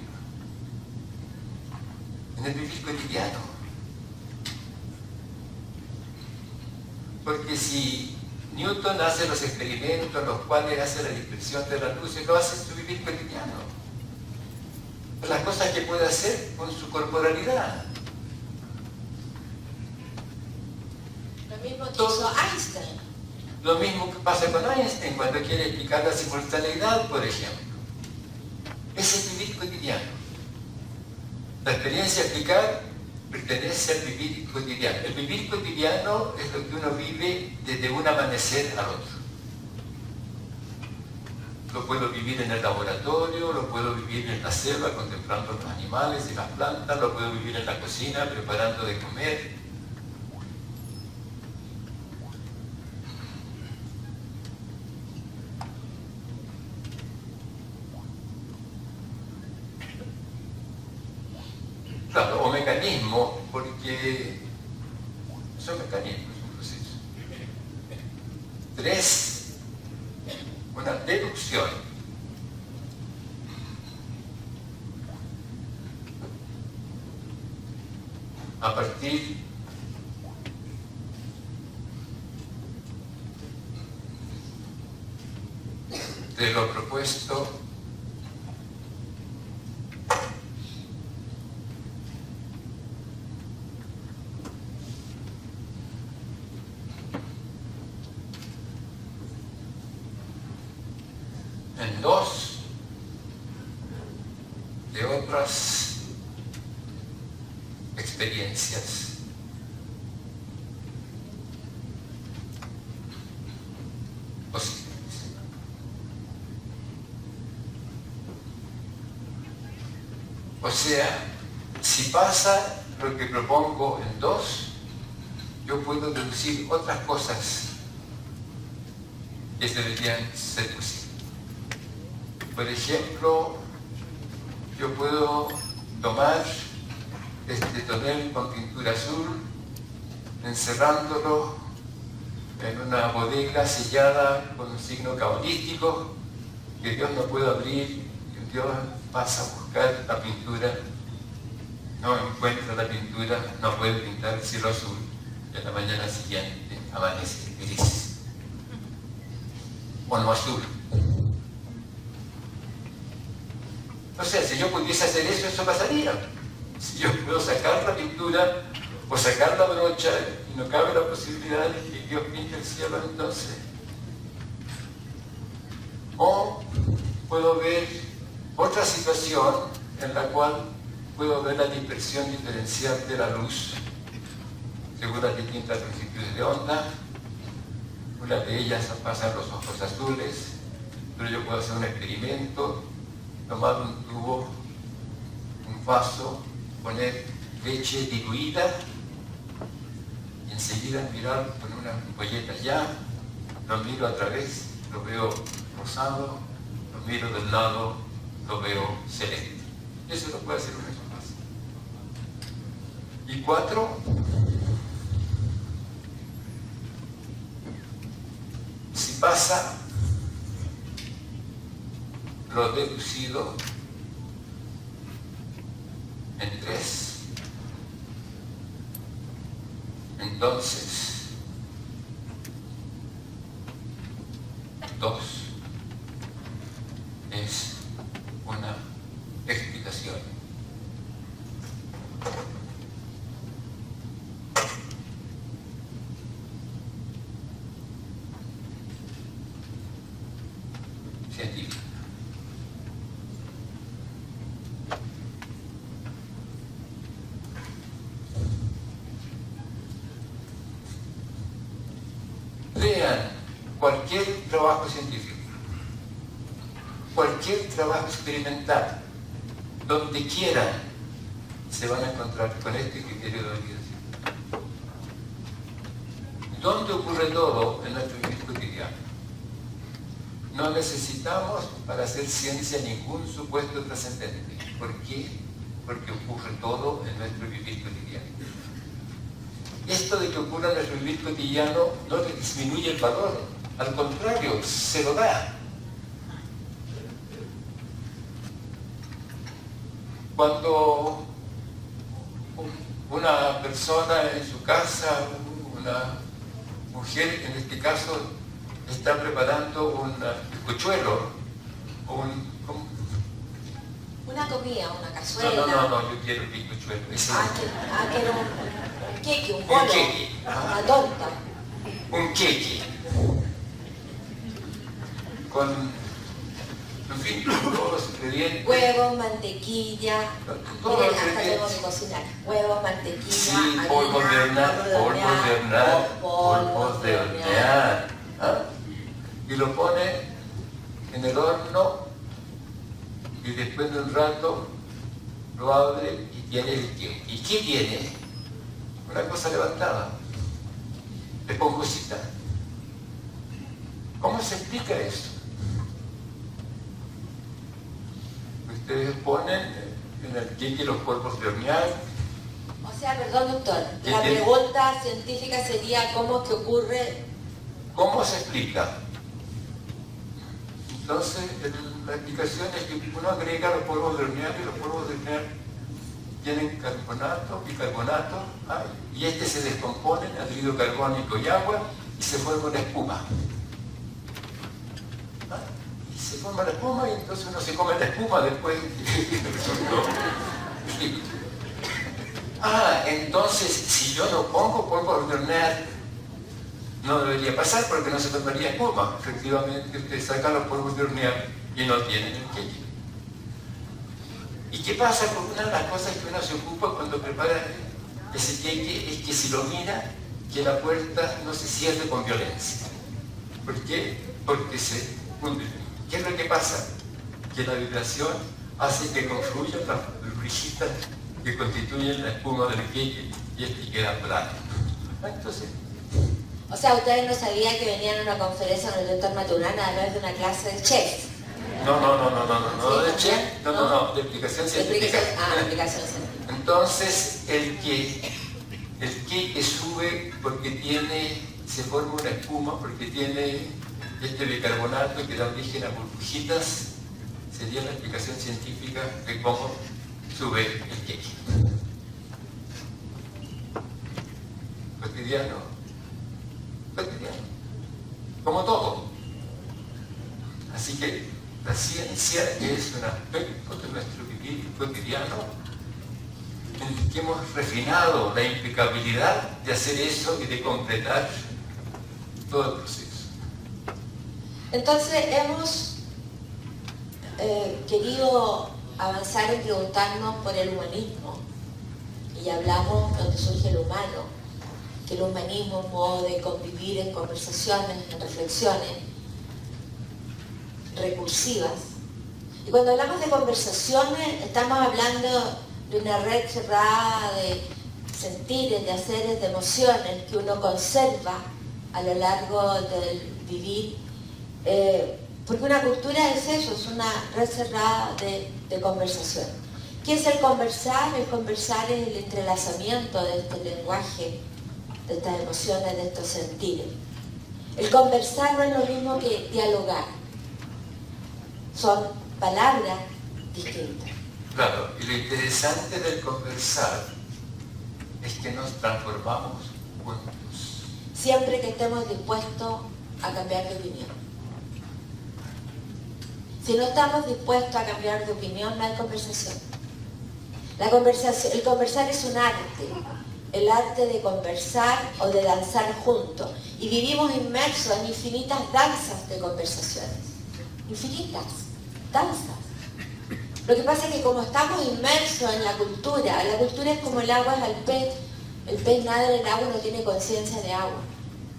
En el vivir cotidiano. Porque si Newton hace los experimentos en los cuales hace la dispersión de las luces, lo hace en su vivir cotidiano. Las cosas que puede hacer con su corporalidad. Lo mismo que hizo Einstein. Lo mismo que pasa con Einstein cuando quiere explicar la simultaneidad, por ejemplo. Es el vivir cotidiano. La experiencia de explicar pertenece al vivir cotidiano. El vivir cotidiano es lo que uno vive desde un amanecer al otro. Lo puedo vivir en el laboratorio, lo puedo vivir en la selva contemplando los animales y las plantas, lo puedo vivir en la cocina preparando de comer. Claro, o mecanismo, porque son mecanismos, es un proceso. 3, una deducción. A partir de lo propuesto en 2 de otras experiencias. Posibles. O sea, si pasa lo que propongo en 2, yo puedo deducir otras cosas que deberían ser posibles. Por ejemplo, yo puedo tomar este tonel con pintura azul, encerrándolo en una bodega sellada con un signo cabalístico que Dios no puede abrir, y Dios pasa a buscar la pintura, no encuentra la pintura, no puede pintar el cielo azul, y a la mañana siguiente amanece gris o no azul. O sea, si yo pudiese hacer eso, eso pasaría. Si yo puedo sacar la pintura o sacar la brocha y no cabe la posibilidad de que Dios pinte el cielo, entonces. O puedo ver otra situación en la cual puedo ver la dispersión diferencial de la luz según las distintas longitudes de onda. Una de ellas pasan los ojos azules, pero yo puedo hacer un experimento, tomar un tubo, un vaso, poner leche diluida y enseguida mirar con una ampolleta ya, lo miro a través, lo veo rosado, lo miro del lado, lo veo celeste. Eso lo puede hacer una vez más. Y 4, si pasa lo deducido en 3. Entonces, 2 es una explicación. Científica. Lean cualquier trabajo científico, cualquier trabajo experimental, donde quieran, se van a encontrar con este criterio de validación. ¿Dónde ocurre todo en nuestro vivir cotidiano? No necesitamos para hacer ciencia ningún supuesto trascendente. ¿Por qué? Porque ocurre todo en nuestro vivir cotidiano. Esto de que ocurra en nuestro vivir cotidiano no le disminuye el valor, al contrario, se lo da. Cuando una persona en su casa, una mujer en este caso, está preparando un bizcochuelo o una comida, una cazuela. No, yo quiero bizcochuelo. Quiero un queque, un bolo, una torta. Un queque. Con, en fin, todos los ingredientes. Huevos, mantequilla. Todos Miren, los hasta tengo ingredientes. que cocinar. Huevos, mantequilla, Sí, polvos de hornear. ¿Ah? Y lo pone en el horno y después de un rato lo abre y tiene el queque. ¿Y qué tiene? Una cosa levantada, esponjosita. ¿Cómo se explica eso? Ustedes ponen en el queque los polvos de hornear. O sea, perdón, doctor, ¿Qué la tiene? pregunta científica sería cómo es que ocurre. ¿Cómo se explica? Entonces, la explicación es que uno agrega los polvos de hornear y los polvos de hornear tienen carbonato, bicarbonato, y este se descompone en anhídrido carbónico y agua y se forma una espuma. Y se forma la espuma y entonces uno se come la espuma después. Entonces, si yo no pongo polvos de hornear, no debería pasar porque no se formaría espuma. Efectivamente, usted saca los polvos de hornear y no tienen el queque. ¿Y qué pasa con una de las cosas que uno se ocupa cuando prepara ese queque? Es que si lo mira, que la puerta no se cierre con violencia. ¿Por qué? Porque se hunde. ¿Qué es lo que pasa? Que la vibración hace que confluyan las burbujitas que constituyen la espuma del queque y este queda plano. Entonces, O sea, ustedes no sabían que venían a una conferencia con el doctor Maturana a través de una clase de chef. no, ¿Sí? de chef, no, de explicación científica. Explicación científica. Entonces, el queque sube porque se forma una espuma, porque tiene este bicarbonato que da origen a burbujitas, sería la explicación científica de cómo sube el queque. Cotidiano, como todo. Así que la ciencia es un aspecto de nuestro vivir cotidiano en el que hemos refinado la impecabilidad de hacer eso y de completar todo el proceso. Entonces hemos querido avanzar en preguntarnos por el humanismo y hablamos donde surge el humano, que el humanismo es un modo de convivir en conversaciones, en reflexiones recursivas. Y cuando hablamos de conversaciones estamos hablando de una red cerrada de sentires, de haceres, de emociones que uno conserva a lo largo del vivir, porque una cultura es eso, es una red cerrada de conversación. ¿Qué es el conversar? El conversar es el entrelazamiento de este lenguaje, de estas emociones, de estos sentires. El conversar no es lo mismo que dialogar, son palabras distintas. Claro, y lo interesante del conversar es que nos transformamos juntos. Siempre que estemos dispuestos a cambiar de opinión. Si no estamos dispuestos a cambiar de opinión, no hay conversación. El conversar es un arte, el arte de conversar o de danzar juntos. Y vivimos inmersos en infinitas danzas de conversaciones. Infinitas danzas. Lo que pasa es que como estamos inmersos en la cultura es como el agua es al pez. El pez nada en el agua, no tiene conciencia de agua.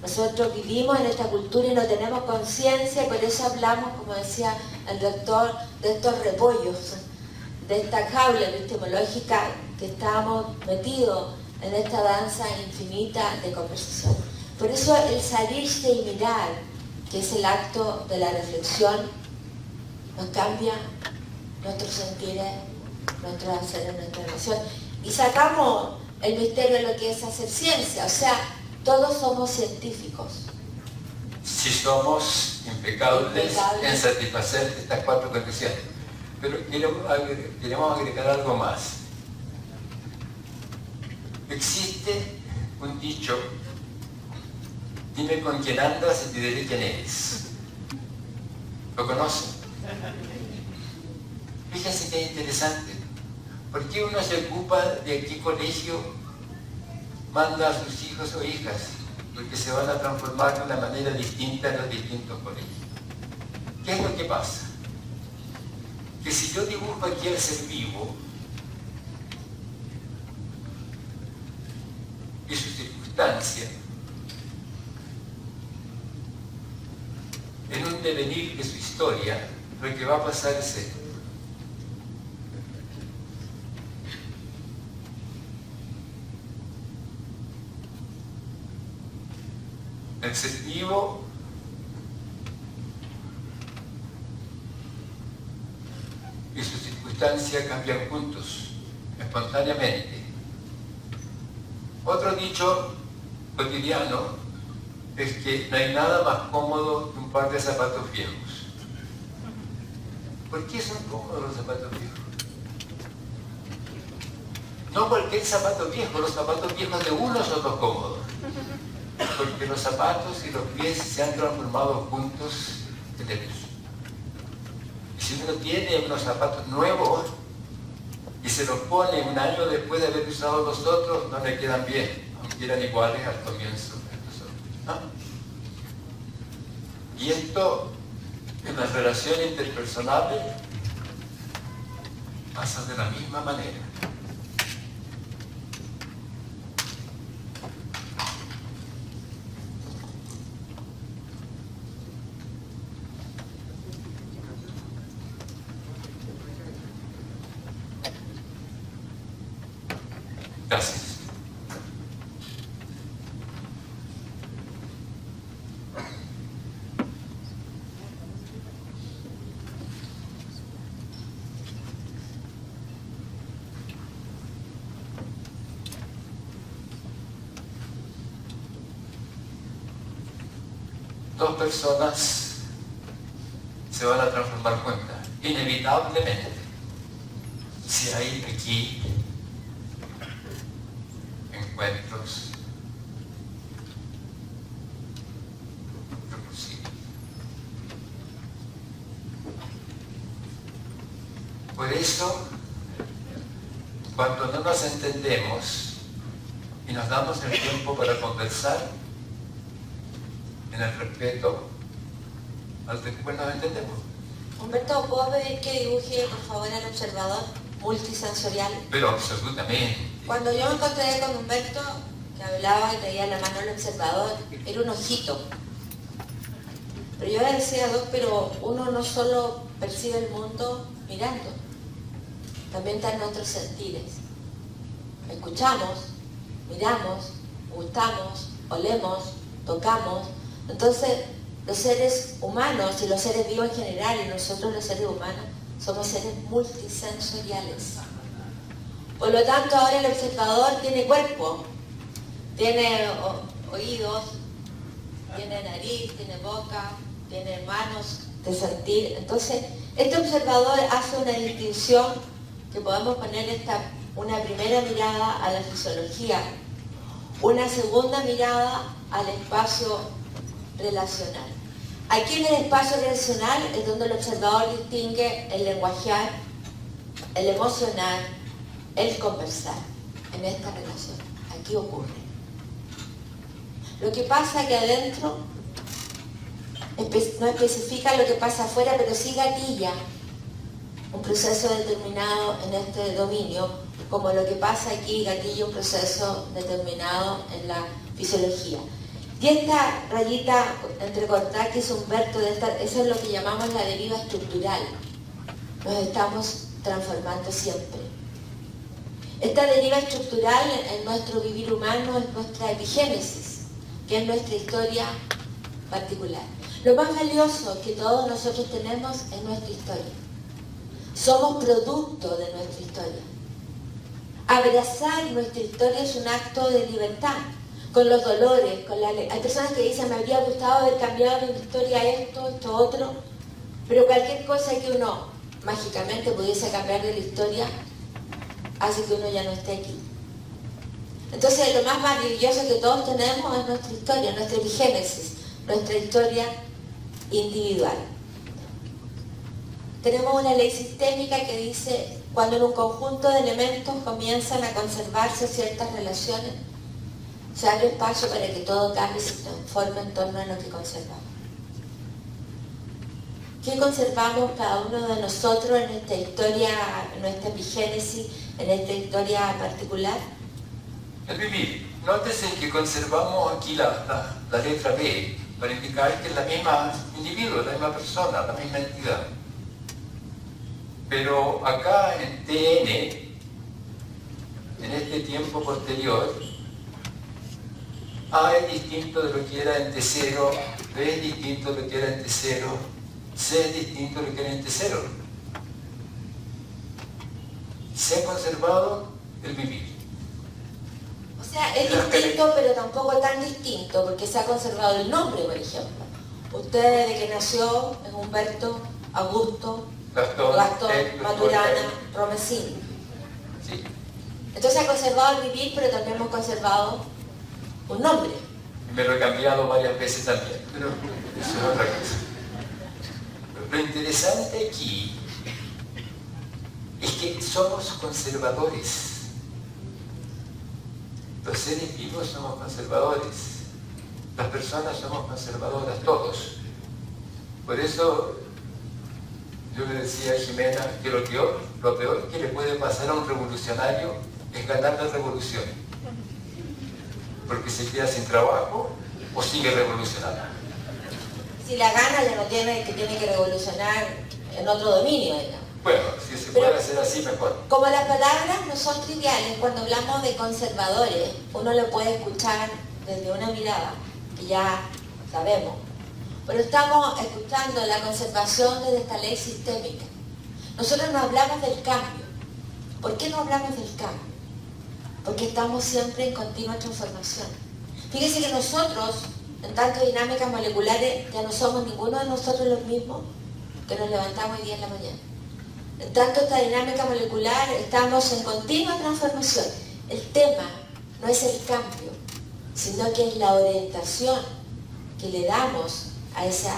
Nosotros vivimos en esta cultura y no tenemos conciencia, y por eso hablamos, como decía el doctor, de estos repollos, de esta jaula epistemológica que estamos metidos en esta danza infinita de conversación. Por eso el salirse y mirar, que es el acto de la reflexión, nos cambia nuestros sentires, nuestros haceres, nuestra emoción. Y sacamos el misterio de lo que es hacer ciencia, o sea, todos somos científicos. Si somos impecables en satisfacer estas 4 condiciones. Pero queremos agregar algo más. Existe un dicho: dime con quién andas y te diré quién eres. ¿Lo conocen? Fíjense que es interesante. ¿Por qué uno se ocupa de qué colegio manda a sus hijos o hijas? Porque se van a transformar de una manera distinta en los distintos colegios. ¿Qué es lo que pasa? Que si yo dibujo aquí el ser vivo y su circunstancia en un devenir de su historia, lo que va a pasar es esto. El ser vivo y su circunstancia cambian juntos, espontáneamente. Otro dicho cotidiano es que no hay nada más cómodo que un par de zapatos viejos. ¿Por qué son cómodos los zapatos viejos? No cualquier zapato viejo, los zapatos viejos de uno son los cómodos. Porque los zapatos y los pies se han transformado juntos en ellos. Y si uno tiene unos zapatos nuevos y se los pone un año después de haber usado los otros, no le quedan bien, aunque eran iguales al comienzo de los otros, ¿no? Y esto en las relaciones interpersonales pasa de la misma manera. Gracias. Dos personas se van a transformar juntas, inevitablemente. Si hay aquí encuentros repulsivos. Por eso, cuando no nos entendemos y nos damos el tiempo para conversar, en el respeto, después nos entendemos. Humberto, ¿puedo pedir que dibuje, por favor, al observador multisensorial? Pero absolutamente. Cuando yo me encontré con Humberto, que hablaba y traía la mano al observador, era un ojito. Pero yo le decía, Doc, pero uno no solo percibe el mundo mirando, también está en nuestros sentires. Escuchamos, miramos, gustamos, olemos, tocamos. Entonces, los seres humanos y los seres vivos en general, y nosotros los seres humanos, somos seres multisensoriales. Por lo tanto, ahora el observador tiene cuerpo, tiene oídos, tiene nariz, tiene boca, tiene manos de sentir. Entonces, este observador hace una distinción que podemos poner una primera mirada a la fisiología, una segunda mirada al espacio relacional. Aquí en el espacio relacional es donde el observador distingue el lenguajear, el emocionar, el conversar en esta relación. Aquí ocurre. Lo que pasa aquí adentro no especifica lo que pasa afuera, pero sí gatilla un proceso determinado en este dominio, como lo que pasa aquí gatilla un proceso determinado en la fisiología. Y esta rayita entrecortada que hizo Humberto, eso es lo que llamamos la deriva estructural. Nos estamos transformando siempre. Esta deriva estructural en nuestro vivir humano es nuestra epigénesis, que es nuestra historia particular. Lo más valioso que todos nosotros tenemos es nuestra historia. Somos producto de nuestra historia. Abrazar nuestra historia es un acto de libertad, con los dolores, hay personas que dicen, me habría gustado haber cambiado de mi historia esto, otro, pero cualquier cosa que uno mágicamente pudiese cambiar de la historia, hace que uno ya no esté aquí. Entonces lo más maravilloso que todos tenemos es nuestra historia, nuestra epigénesis, nuestra historia individual. Tenemos una ley sistémica que dice, cuando en un conjunto de elementos comienzan a conservarse ciertas relaciones, se abre espacio para que todo cambie y se transforme en torno a lo que conservamos. ¿Qué conservamos cada uno de nosotros en esta historia, en nuestra epigénesis, en esta historia particular? El vivir. Nótese que conservamos aquí la letra B para indicar que es la misma individuo, la misma persona, la misma entidad. Pero acá en TN, en este tiempo posterior, A es distinto de lo que era en T0, B es distinto de lo que era en T0, C es distinto de lo que era en T0. Se ha conservado el vivir. O sea, es distinto, pero tampoco tan distinto, porque se ha conservado el nombre, por ejemplo. Usted desde que nació es Humberto, Augusto, Gastón, Maturana, Romesini. Sí. Entonces ha conservado el vivir, pero también hemos conservado un nombre. Me lo he cambiado varias veces también, pero eso es otra cosa. Lo interesante aquí es que somos conservadores. Los seres vivos somos conservadores. Las personas somos conservadoras, todos. Por eso yo le decía a Jimena que lo peor que le puede pasar a un revolucionario es ganar la revolución. Porque se queda sin trabajo o sigue revolucionando. Si la gana ya no tiene que revolucionar en otro dominio, digamos. Bueno, si se puede hacer así, mejor. Como las palabras no son triviales, cuando hablamos de conservadores, uno lo puede escuchar desde una mirada, que ya sabemos. Pero estamos escuchando la conservación desde esta ley sistémica. Nosotros no hablamos del cambio. ¿Por qué no hablamos del cambio? Porque estamos siempre en continua transformación. Fíjense que nosotros, en tanto dinámicas moleculares, ya no somos ninguno de nosotros los mismos que nos levantamos hoy día en la mañana. En tanto esta dinámica molecular, estamos en continua transformación. El tema no es el cambio, sino que es la orientación que le damos a esa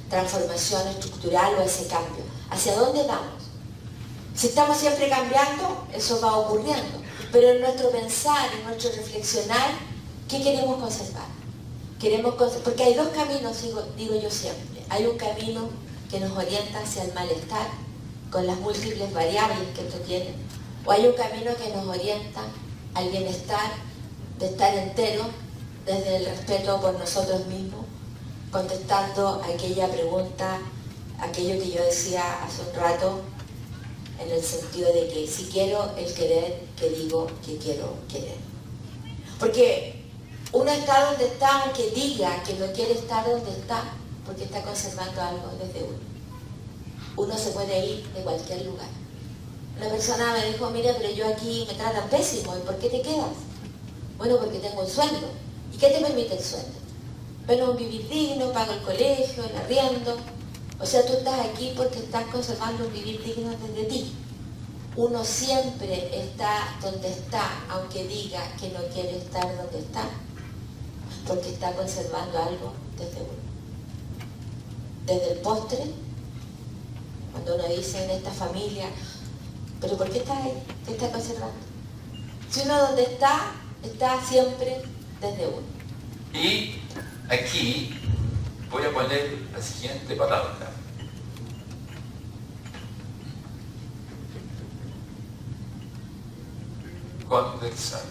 transformación estructural o a ese cambio. ¿Hacia dónde vamos? Si estamos siempre cambiando, eso va ocurriendo. Pero en nuestro pensar, en nuestro reflexionar, ¿qué queremos conservar? Porque hay dos caminos, digo yo siempre. Hay un camino que nos orienta hacia el malestar, con las múltiples variables que esto tiene, o hay un camino que nos orienta al bienestar, de estar entero, desde el respeto por nosotros mismos, contestando aquella pregunta, aquello que yo decía hace un rato, en el sentido de que si quiero el querer, que digo que quiero querer. Porque uno está donde está, aunque diga que no quiere estar donde está, porque está conservando algo desde uno. Uno se puede ir de cualquier lugar. Una persona me dijo, mira, pero yo aquí me tratan pésimo, ¿y por qué te quedas? Bueno, porque tengo un sueldo. ¿Y qué te permite el sueldo? Bueno, un vivir digno, pago el colegio, el arriendo. O sea, tú estás aquí porque estás conservando un vivir digno desde ti. uno siempre está donde está, aunque diga que no quiere estar donde está, porque está conservando algo desde uno. Desde el postre, cuando uno dice en esta familia, pero ¿por qué está ahí? ¿Qué está conservando? Si uno donde está siempre desde uno. Y aquí voy a poner la siguiente palabra. Conversar.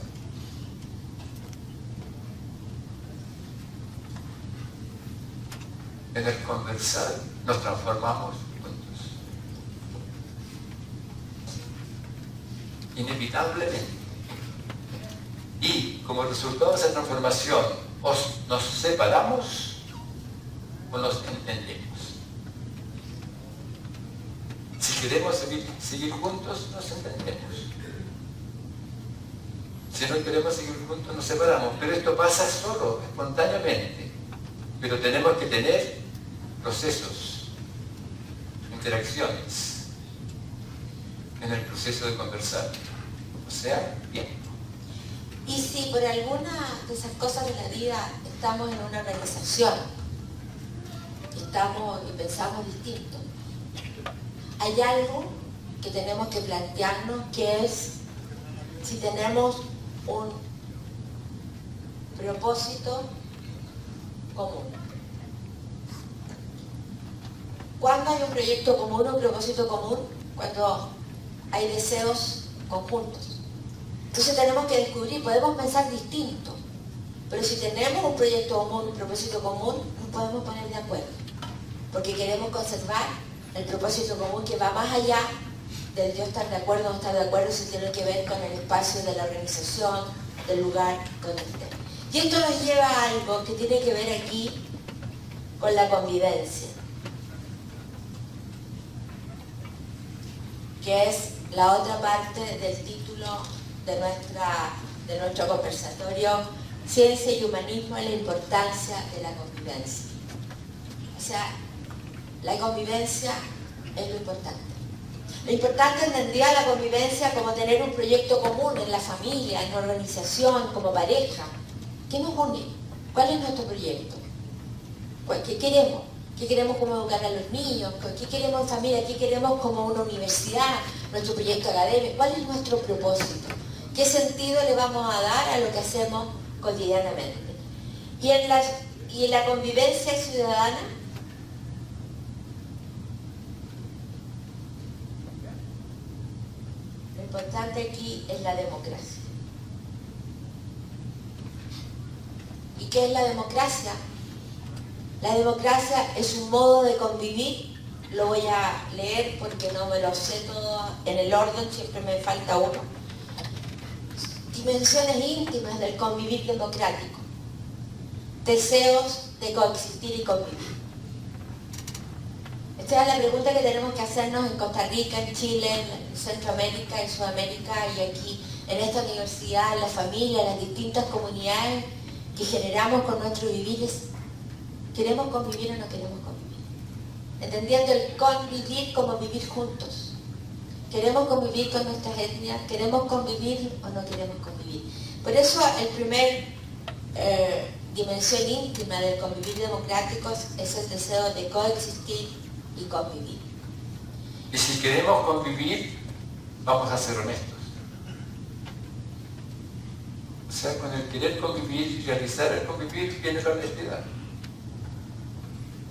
En el conversar nos transformamos juntos. Inevitablemente. Y como resultado de esa transformación, nos separamos o nos entendemos. Si queremos seguir juntos, nos entendemos. Si no queremos seguir juntos, nos separamos. Pero esto pasa solo, espontáneamente. Pero tenemos que tener procesos, interacciones en el proceso de conversar. O sea, bien. Y si por alguna de esas cosas de la vida estamos en una organización y pensamos distinto, hay algo que tenemos que plantearnos, que es si tenemos un propósito común. ¿Cuándo hay un proyecto común, un propósito común? Cuando hay deseos conjuntos. Entonces tenemos que descubrir, podemos pensar distinto, pero si tenemos un proyecto común, un propósito común, nos podemos poner de acuerdo, porque queremos conservar el propósito común que va más allá del yo estar de acuerdo o no estar de acuerdo, si tiene que ver con el espacio de la organización, del lugar donde estemos. Y esto nos lleva a algo que tiene que ver aquí con la convivencia, que es la otra parte del título de nuestro conversatorio, Ciencia y Humanismo en la importancia de la convivencia. O sea, la convivencia es lo importante. Lo importante entendía la convivencia como tener un proyecto común en la familia, en la organización, como pareja. ¿Qué nos une? ¿Cuál es nuestro proyecto? ¿Qué queremos? ¿Qué queremos como educar a los niños? ¿Qué queremos en familia? ¿Qué queremos como una universidad? ¿Nuestro proyecto académico? ¿Cuál es nuestro propósito? ¿Qué sentido le vamos a dar a lo que hacemos cotidianamente? Y en la convivencia ciudadana, lo importante aquí es la democracia. ¿Y qué es la democracia? La democracia es un modo de convivir. Lo voy a leer porque no me lo sé todo en el orden, siempre me falta uno. Dimensiones íntimas del convivir democrático. Deseos de coexistir y convivir. Esta es la pregunta que tenemos que hacernos en Costa Rica, en Chile, en Centroamérica, en Sudamérica y aquí, en esta universidad, en la familia, en las distintas comunidades que generamos con nuestro vivir. ¿Queremos convivir o no queremos convivir? Entendiendo el convivir como vivir juntos. ¿Queremos convivir con nuestras etnias? ¿Queremos convivir o no queremos convivir? Por eso el primer dimensión íntima del convivir democrático es el deseo de coexistir y convivir. Y si queremos convivir, vamos a ser honestos. O sea, con el querer convivir y realizar el convivir viene la honestidad.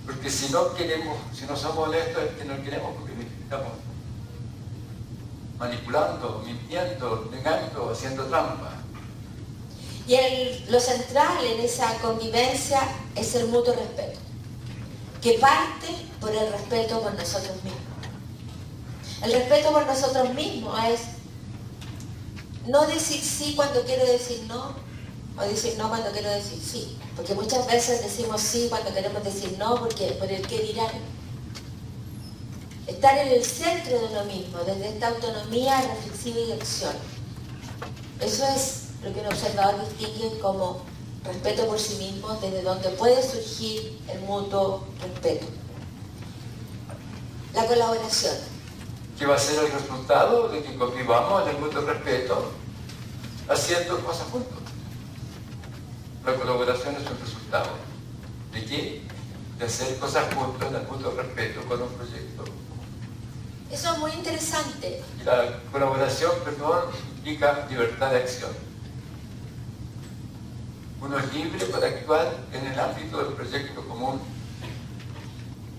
Porque si no somos honestos es que no queremos convivir. Estamos manipulando, mintiendo, negando, haciendo trampa. Y lo central en esa convivencia es el mutuo respeto, que parte por el respeto por nosotros mismos. El respeto por nosotros mismos es no decir sí cuando quiero decir no, o decir no cuando quiero decir sí. Porque muchas veces decimos sí cuando queremos decir no, porque por el qué dirán. Estar en el centro de uno mismo, desde esta autonomía reflexiva y acción. Eso es lo que un observador distingue como respeto por sí mismo, desde donde puede surgir el mutuo respeto. La colaboración. que va a ser el resultado de que convivamos en el mutuo respeto, haciendo cosas juntos. La colaboración es un resultado. ¿De qué? De hacer cosas juntos en el mutuo respeto con un proyecto. Eso es muy interesante. Y la colaboración, perdón, implica libertad de acción. Uno es libre para actuar en el ámbito del proyecto común.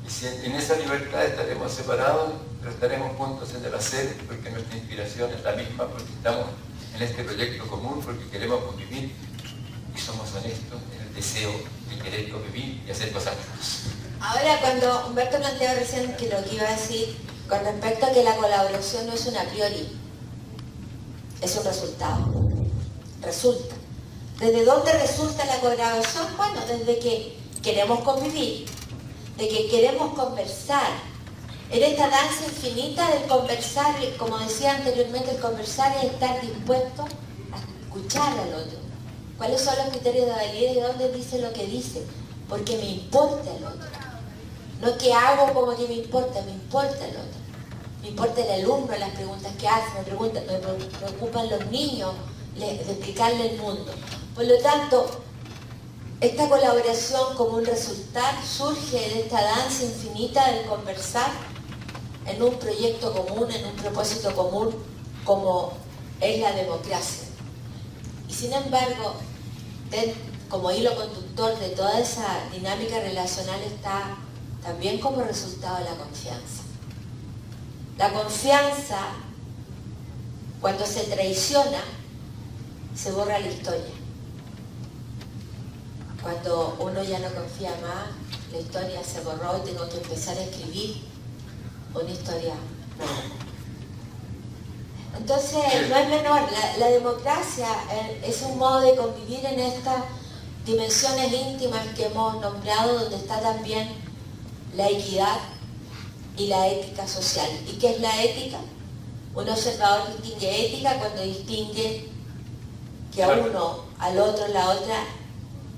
Y si en esa libertad estaremos separados, pero estaremos juntos en el hacer, porque nuestra inspiración es la misma, porque estamos en este proyecto común, porque queremos convivir y somos honestos en el deseo de querer convivir y hacer cosas juntos. Ahora, cuando Humberto planteó recién que lo que iba a decir con respecto a que la colaboración no es un a priori, es un resultado. Resulta. ¿Desde dónde resulta la colaboración? Bueno, desde que queremos convivir, de que queremos conversar. En esta danza infinita del conversar, como decía anteriormente, el conversar es estar dispuesto a escuchar al otro. ¿Cuáles son los criterios de validez? ¿De dónde dice lo que dice? Porque me importa el otro. No que hago como que me importa el otro. Me importa el alumno, las preguntas que hace, me preocupan los niños, de explicarle el mundo. Por lo tanto, esta colaboración como un resultado surge de esta danza infinita del conversar en un proyecto común, en un propósito común, como es la democracia. Y sin embargo, como hilo conductor de toda esa dinámica relacional está también como resultado la confianza. La confianza, cuando se traiciona, se borra la historia. Cuando uno ya no confía más, la historia se borró y tengo que empezar a escribir una historia nueva. Entonces, no es menor, la democracia es un modo de convivir en estas dimensiones íntimas que hemos nombrado, donde está también la equidad y la ética social. ¿Y qué es la ética? Un observador distingue ética cuando distingue que a uno, al otro, la otra,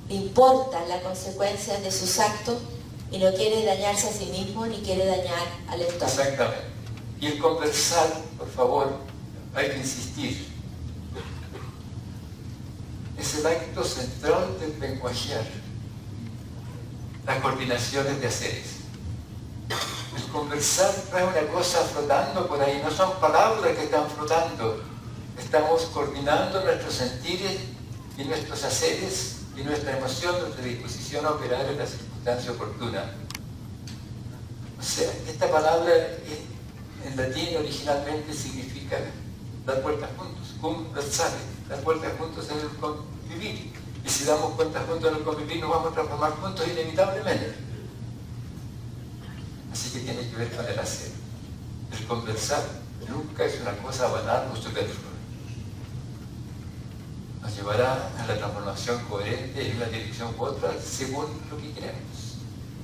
le importan las consecuencias de sus actos y no quiere dañarse a sí mismo ni quiere dañar al entorno. Exactamente. Y el conversar, por favor, hay que insistir. Es el acto central del lenguajear, las coordinaciones de haceres. El conversar no es una cosa flotando por ahí, no son palabras que están flotando. Estamos coordinando nuestros sentires y nuestros haceres y nuestra emoción, nuestra disposición a operar en la circunstancia oportuna. O sea, esta palabra en latín originalmente significa dar vueltas juntos, conversare, dar vueltas juntos en el convivir. Y si damos vueltas juntos en el convivir, nos vamos a transformar juntos inevitablemente. Así que tiene que ver con el hacer. El conversar nunca es una cosa banal o superflua. Nos llevará a la transformación coherente en una dirección u otra según lo que queremos.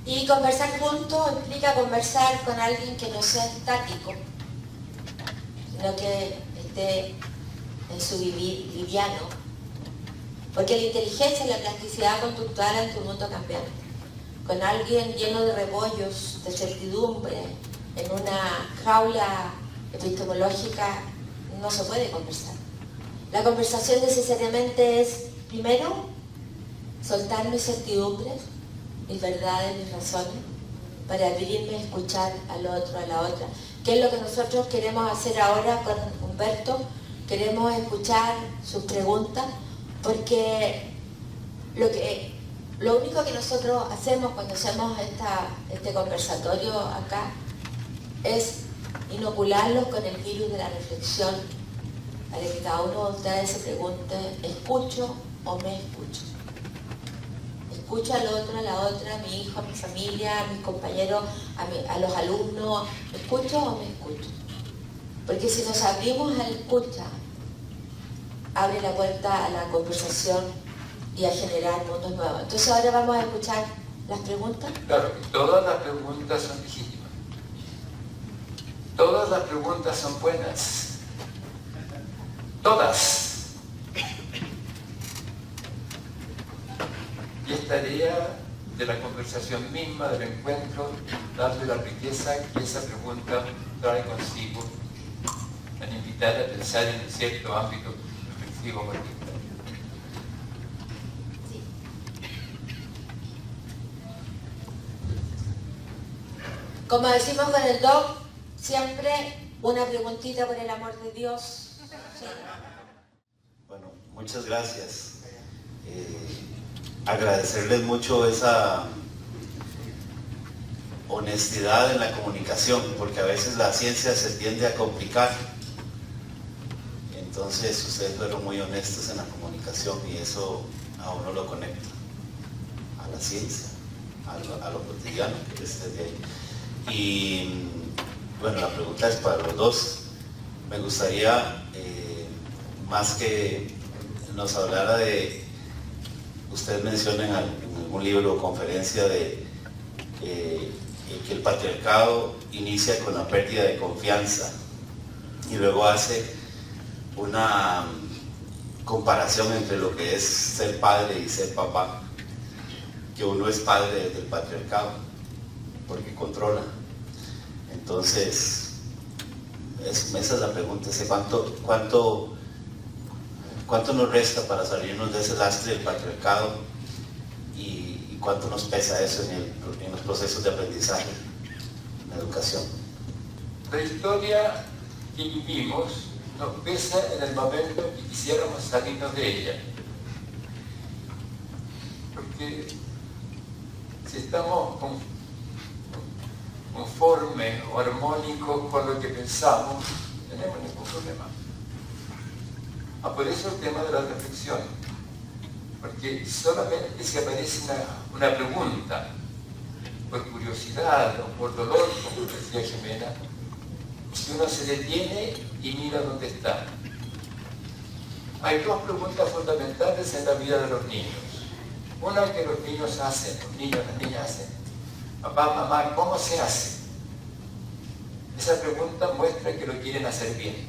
Y conversar juntos implica conversar con alguien que no sea estático, sino que esté en su vivir liviano. Porque la inteligencia y la plasticidad conductual ante un mundo cambiante. Con alguien lleno de rebollos, de certidumbre, en una jaula epistemológica, no se puede conversar. La conversación necesariamente es, primero, soltar mis certidumbres, mis verdades, mis razones, para abrirme a escuchar al otro, a la otra. ¿Qué es lo que nosotros queremos hacer ahora con Humberto? Queremos escuchar sus preguntas, porque lo único que nosotros hacemos cuando hacemos este conversatorio acá es inocularlos con el virus de la reflexión, para que cada uno de ustedes se pregunte, ¿escucho o me escucho? ¿Escucho al otro, a la otra, a mi hijo, a mi familia, a mis compañeros, a los alumnos? ¿Me escucho o me escucho? Porque si nos abrimos a la escucha, abre la puerta a la conversación y a generar mundos nuevos. Entonces ahora vamos a escuchar las preguntas. Claro, todas las preguntas son legítimas. Todas las preguntas son buenas. Todas. Y es tarea de la conversación misma, del encuentro, darle la riqueza que esa pregunta trae consigo, al invitar a pensar en un cierto ámbito reflexivo particular. Como decimos con el Doc, siempre una preguntita por el amor de Dios. Sí. Bueno, muchas gracias. Agradecerles mucho esa honestidad en la comunicación, porque a veces la ciencia se tiende a complicar. Entonces ustedes fueron muy honestos en la comunicación y eso a uno lo conecta a la ciencia, a lo cotidiano que es desde ahí. Y bueno, la pregunta es para los dos. Me gustaría más que nos hablara de, ustedes mencionan en algún libro o conferencia de que el patriarcado inicia con la pérdida de confianza y luego hace una comparación entre lo que es ser padre y ser papá, que uno es padre desde el patriarcado porque controla. Entonces esa es la pregunta, ¿cuánto nos resta para salirnos de ese lastre del patriarcado y cuánto nos pesa eso en los procesos de aprendizaje, en la educación? La historia que vivimos nos pesa en el momento en que quisiéramos salirnos de ella. Porque si estamos conformes o armónicos con lo que pensamos, no tenemos ningún problema. Por eso el tema de la reflexión. Porque solamente si aparece una pregunta, por curiosidad o por dolor, como decía Jimena, si uno se detiene y mira dónde está. Hay dos preguntas fundamentales en la vida de los niños. Una que los niños hacen, las niñas hacen. Papá, mamá, ¿cómo se hace? Esa pregunta muestra que lo quieren hacer bien.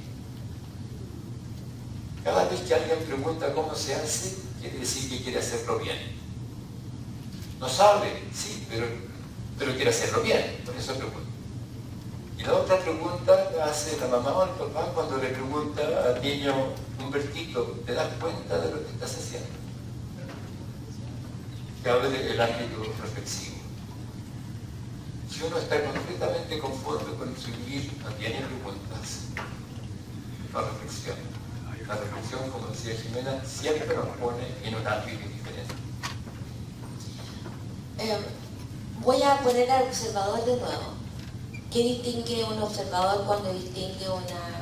Cada vez que alguien pregunta cómo se hace, quiere decir que quiere hacerlo bien. No sabe, sí, pero quiere hacerlo bien, por eso pregunta. Y la otra pregunta la hace la mamá o el papá cuando le pregunta al niño, Humbertito, ¿te das cuenta de lo que estás haciendo? Que habla del ámbito reflexivo. Si uno está completamente conforme con su vivir, no tiene preguntas. No reflexiona. La reflexión, como decía Jimena, siempre nos pone en un ámbito diferente. Voy a poner al observador de nuevo. ¿Qué distingue un observador cuando distingue una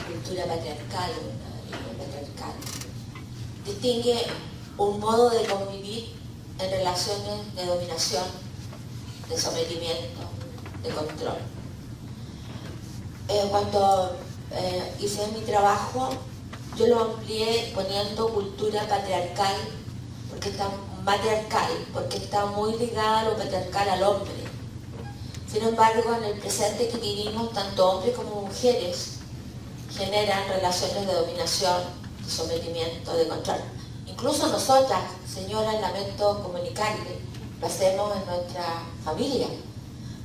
cultura patriarcal, una lengua patriarcal? Distingue un modo de convivir en relaciones de dominación, de sometimiento, de control. Cuando hice mi trabajo, yo lo amplié poniendo cultura patriarcal, porque está muy ligada a lo patriarcal al hombre. Sin embargo, en el presente que vivimos, tanto hombres como mujeres generan relaciones de dominación, de sometimiento, de control. Incluso nosotras, señoras, lamento comunicarle, lo hacemos en nuestra familia.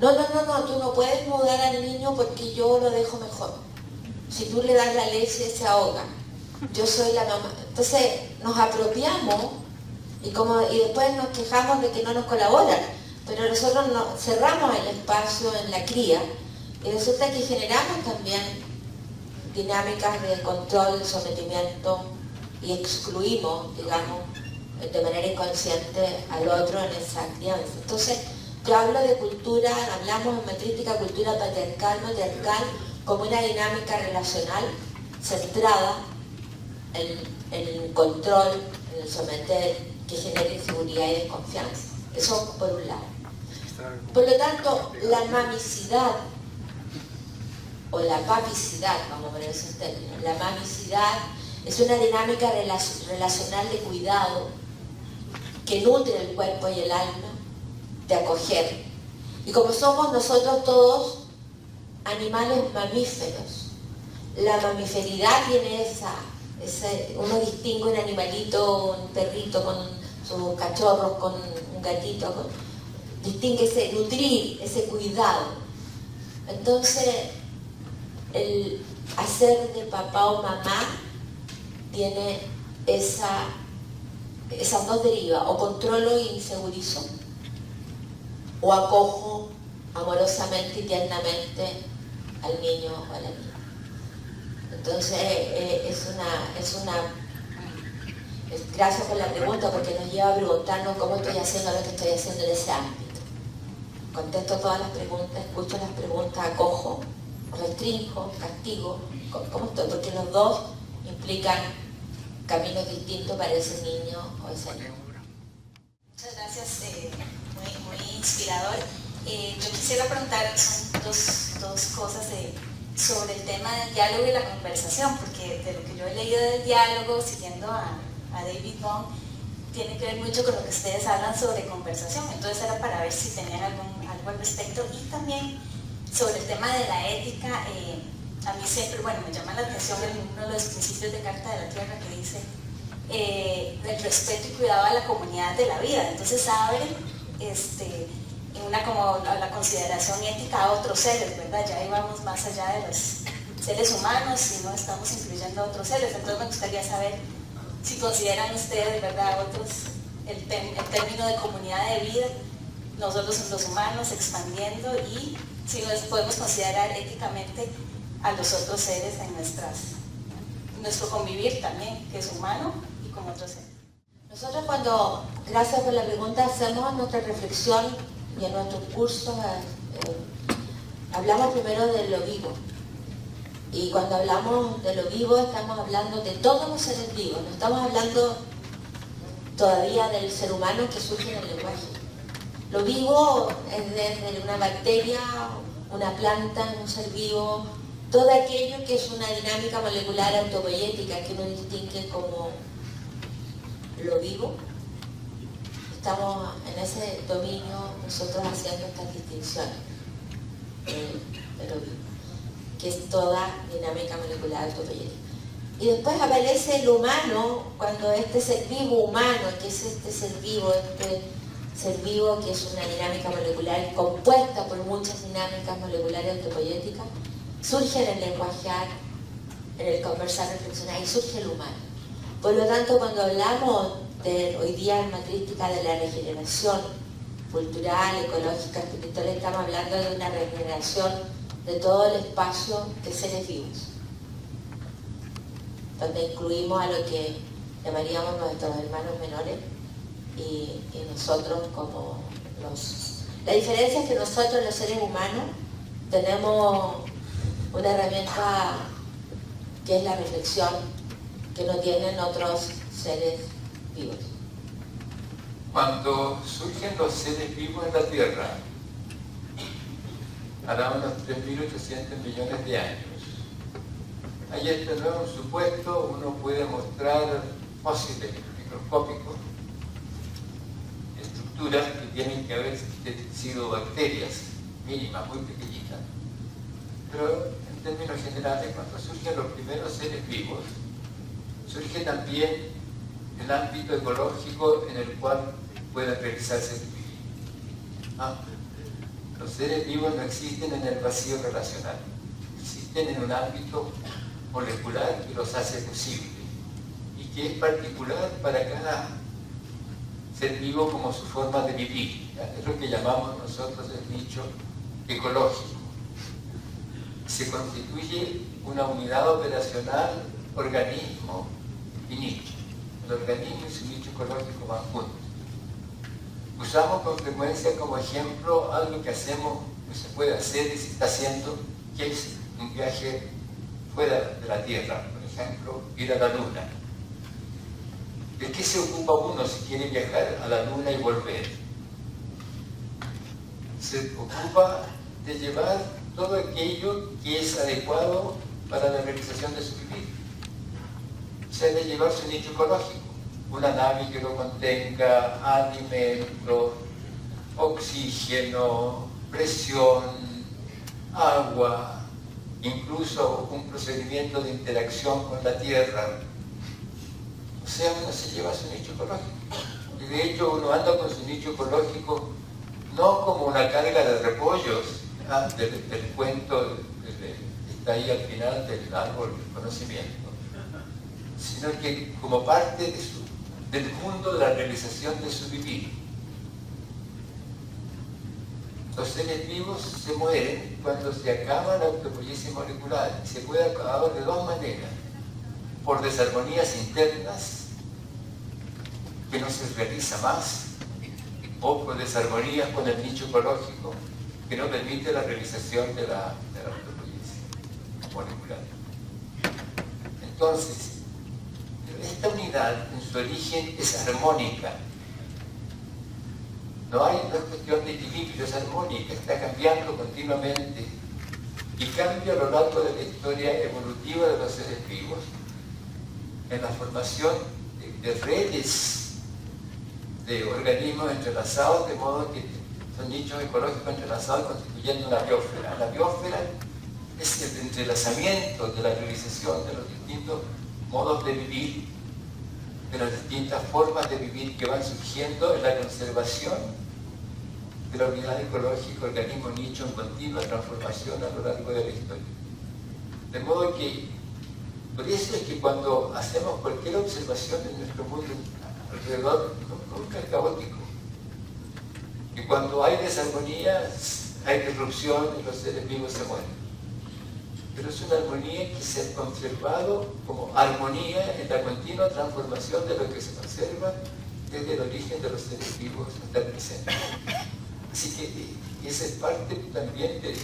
No, tú no puedes mudar al niño porque yo lo dejo mejor. Si tú le das la leche, se ahoga. Yo soy la mamá. Entonces nos apropiamos y después nos quejamos de que no nos colaboran. Pero nosotros cerramos el espacio en la cría y resulta que generamos también dinámicas de control, de sometimiento y excluimos, digamos, de manera inconsciente al otro en esa crianza. Entonces, yo hablo de cultura, hablamos en metrística cultura patriarcal, matriarcal, como una dinámica relacional centrada en el control, en el someter, que genera inseguridad y desconfianza. Eso por un lado. Por lo tanto, la mamicidad o la papicidad, vamos a poner esos términos, la mamicidad es una dinámica relacional de cuidado que nutre el cuerpo y el alma, de acoger. Y como somos nosotros todos animales mamíferos, la mamiferidad tiene uno distingue un animalito, un perrito con sus cachorros, con un gatito, distingue ese nutrir, ese cuidado. Entonces, el hacer de papá o mamá tiene esas dos derivas: o controlo e insegurizo, o acojo amorosamente y tiernamente al niño o a la niña. Entonces, gracias por la pregunta, porque nos lleva a preguntarnos cómo estoy haciendo lo que estoy haciendo en ese ámbito. Contesto todas las preguntas, escucho las preguntas, acojo, restringo, castigo, ¿cómo estoy? Porque los dos implican caminos distintos para ese niño o esa niña. Muchas gracias, muy inspirador. Yo quisiera preguntar, son dos cosas sobre el tema del diálogo y la conversación, porque de lo que yo he leído del diálogo, siguiendo a David Bohm, tiene que ver mucho con lo que ustedes hablan sobre conversación. Entonces era para ver si tenían algo al respecto. Y también sobre el tema de la ética, a mí siempre, me llama la atención uno de los principios de Carta de la Tierra que dice el respeto y cuidado a la comunidad de la vida. Entonces abre como la consideración ética a otros seres, ¿verdad? Ya íbamos más allá de los seres humanos y no estamos incluyendo a otros seres. Entonces me gustaría saber si consideran ustedes, ¿verdad?, el término de comunidad de vida, nosotros los humanos expandiendo, y si nos podemos considerar éticamente a los otros seres en nuestro convivir también, que es humano, y con otros seres. Nosotros gracias por la pregunta, hacemos nuestra reflexión y en nuestros cursos hablamos primero de lo vivo. Y cuando hablamos de lo vivo estamos hablando de todos los seres vivos, no estamos hablando todavía del ser humano que surge en el lenguaje. Lo vivo es desde una bacteria, una planta, un ser vivo, todo aquello que es una dinámica molecular autopoyética que uno distingue como lo vivo. Estamos en ese dominio nosotros haciendo estas distinciones de lo vivo, que es toda dinámica molecular autopoyética. Y después aparece el humano, cuando este ser vivo humano, que es este ser vivo que es una dinámica molecular compuesta por muchas dinámicas moleculares autopoyéticas, surge en el lenguajear, en el conversar, reflexionar, y surge el humano. Por lo tanto, cuando hablamos hoy día en matrística de la regeneración cultural, ecológica, espiritual, estamos hablando de una regeneración de todo el espacio de seres vivos, donde incluimos a lo que llamaríamos nuestros hermanos menores y nosotros como La diferencia es que nosotros los seres humanos tenemos una herramienta que es la reflexión, que no tienen otros seres vivos. Cuando surgen los seres vivos en la Tierra, hará unos 3.800 millones de años. Hay este nuevo supuesto, uno puede mostrar fósiles microscópicos, estructuras que tienen que haber sido bacterias mínimas, muy pequeñitas. Pero en términos generales, cuando surgen los primeros seres vivos, surge también el ámbito ecológico en el cual pueden realizarse los seres vivos no existen en el vacío relacional, existen en un ámbito molecular que los hace posible y que es particular para cada ser vivo como su forma de vivir. Es lo que llamamos nosotros el nicho ecológico. Se constituye una unidad operacional, organismo y nicho. El organismo y su nicho ecológico van juntos. Usamos con frecuencia como ejemplo algo que hacemos, que se puede hacer y se está haciendo, que es un viaje fuera de la Tierra, por ejemplo, ir a la Luna. ¿De qué se ocupa uno si quiere viajar a la Luna y volver? Se ocupa de llevar todo aquello que es adecuado para la realización de su vivir. O sea, de llevar su nicho ecológico. Una nave que lo contenga, alimentos, oxígeno, presión, agua, incluso un procedimiento de interacción con la Tierra. O sea, uno se lleva su nicho ecológico. porque de hecho uno anda con su nicho ecológico no como una carga de repollos del cuento que está ahí al final del árbol del conocimiento, sino que como parte del mundo de la realización de su vivir. Los seres vivos se mueren cuando se acaba la autopoiesis molecular, y se puede acabar de dos maneras: por desarmonías internas, que no se realiza más, o por desarmonías con el nicho ecológico, que no permite la realización de la autopoiesis molecular. Entonces, esta unidad en su origen es armónica. No es cuestión de equilibrio, es armónica, está cambiando continuamente y cambia a lo largo de la historia evolutiva de los seres vivos en la formación de redes de organismos entrelazados, de modo que son nichos ecológicos entrelazados constituyendo una biosfera. La biosfera es el entrelazamiento de la realización de los distintos modos de vivir, de las distintas formas de vivir que van surgiendo en la conservación de la unidad ecológica, organismo nicho en continua transformación a lo largo de la historia. De modo que, por eso es que cuando hacemos cualquier observación en nuestro mundo alrededor, nunca es caótico. Que cuando hay desarmonías, hay disrupción y los seres vivos se mueren. Pero es una armonía que se ha conservado como armonía en la continua transformación de lo que se conserva desde el origen de los seres vivos hasta el presente. Así que esa es parte también de